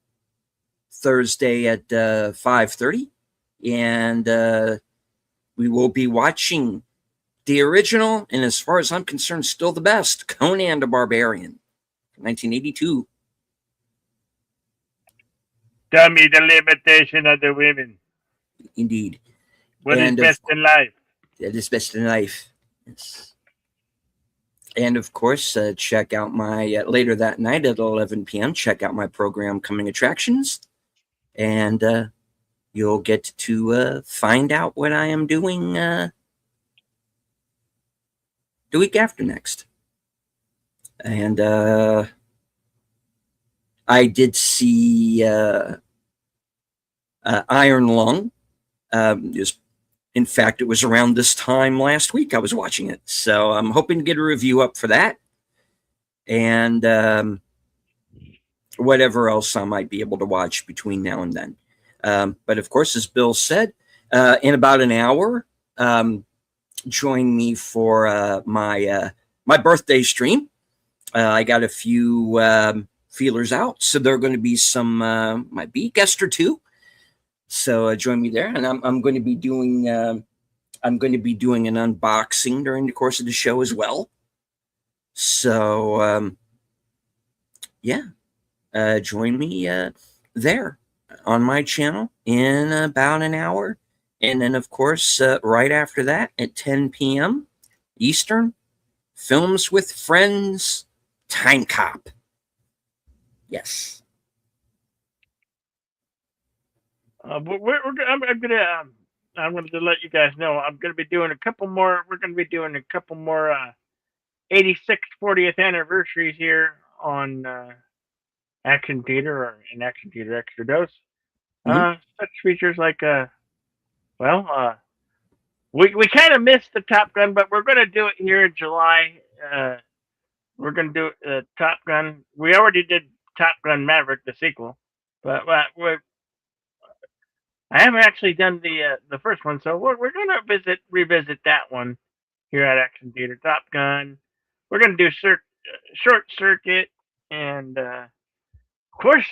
Thursday at 5:30. And we will be watching the original, and as far as I'm concerned, still the best, Conan the Barbarian, 1982. Tell me the limitation of the women. Indeed. What is best in life? That is best in life. Yes. And of course, check out my later that night at 11 p.m. Check out my program, Coming Attractions, and you'll get to find out what I am doing the week after next. And I did see Iron Lung. In fact, it was around this time last week I was watching it. So I'm hoping to get a review up for that. And whatever else I might be able to watch between now and then. But of course, as Bill said, in about an hour, join me for my birthday stream. I got a few feelers out, so there are going to be some might be a guest or two. So join me there, and I'm going to be doing an unboxing during the course of the show as well. So yeah, join me there on my channel in about an hour, and then of course right after that at 10 p.m. Eastern, Films with Friends, Time Cop. Yes. I'm gonna let you guys know I'm gonna be doing a couple more. We're gonna be doing a couple more 86th 40th anniversaries here on Action Theater or in Action Theater Extra Dose. Such features like we kind of missed the Top Gun, but we're gonna do it here in July. We're gonna do Top Gun. We already did Top Gun Maverick, the sequel, but I haven't actually done the first one, so we're gonna revisit that one here at Action Theater. Top Gun. We're gonna do Short Circuit, and of course,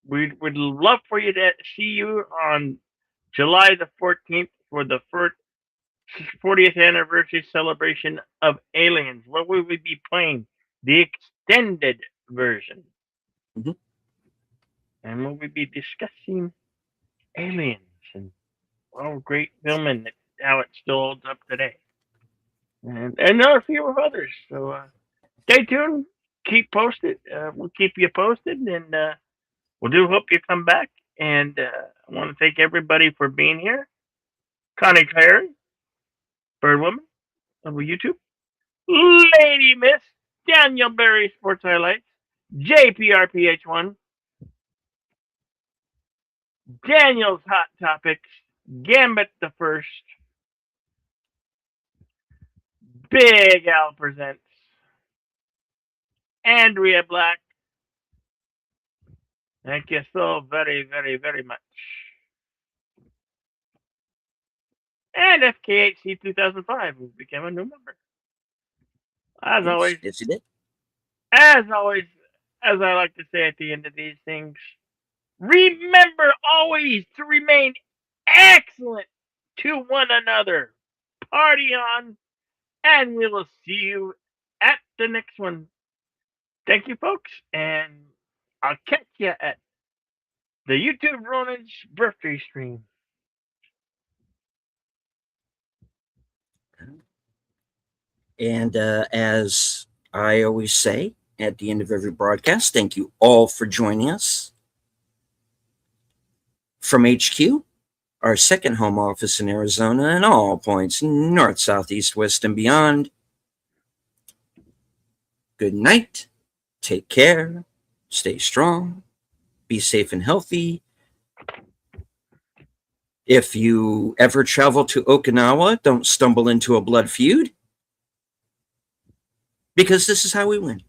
we'd love for you to see you on July the 14th for the 40th anniversary celebration of Aliens. What will we be playing? The extended version, and we'll be discussing Aliens and great film and how it still holds up today, and a few of others. So stay tuned, keep posted. We'll keep you posted, and we do hope you come back. And I want to thank everybody for being here. Connie Clary, Birdwoman, over YouTube, Lady Miss, Daniel Berry Sports Highlights, JPRPH1, Daniel's Hot Topics, Gambit the First, Big Al Presents, Andrea Black. Thank you so very, very, very much. And FKHC 2005, who became a new member. As always, Yes, it did. as always, as I like to say at the end of these things, remember always to remain excellent to one another. Party on, and we will see you at the next one. Thank you, folks, and I'll catch you at the YouTube Ronan's birthday stream. And as I always say at the end of every broadcast, thank you all for joining us. From HQ, our second home office in Arizona, and all points north, south, east, west, and beyond, good night, take care, stay strong, be safe and healthy. If you ever travel to Okinawa, don't stumble into a blood feud, because this is how we win.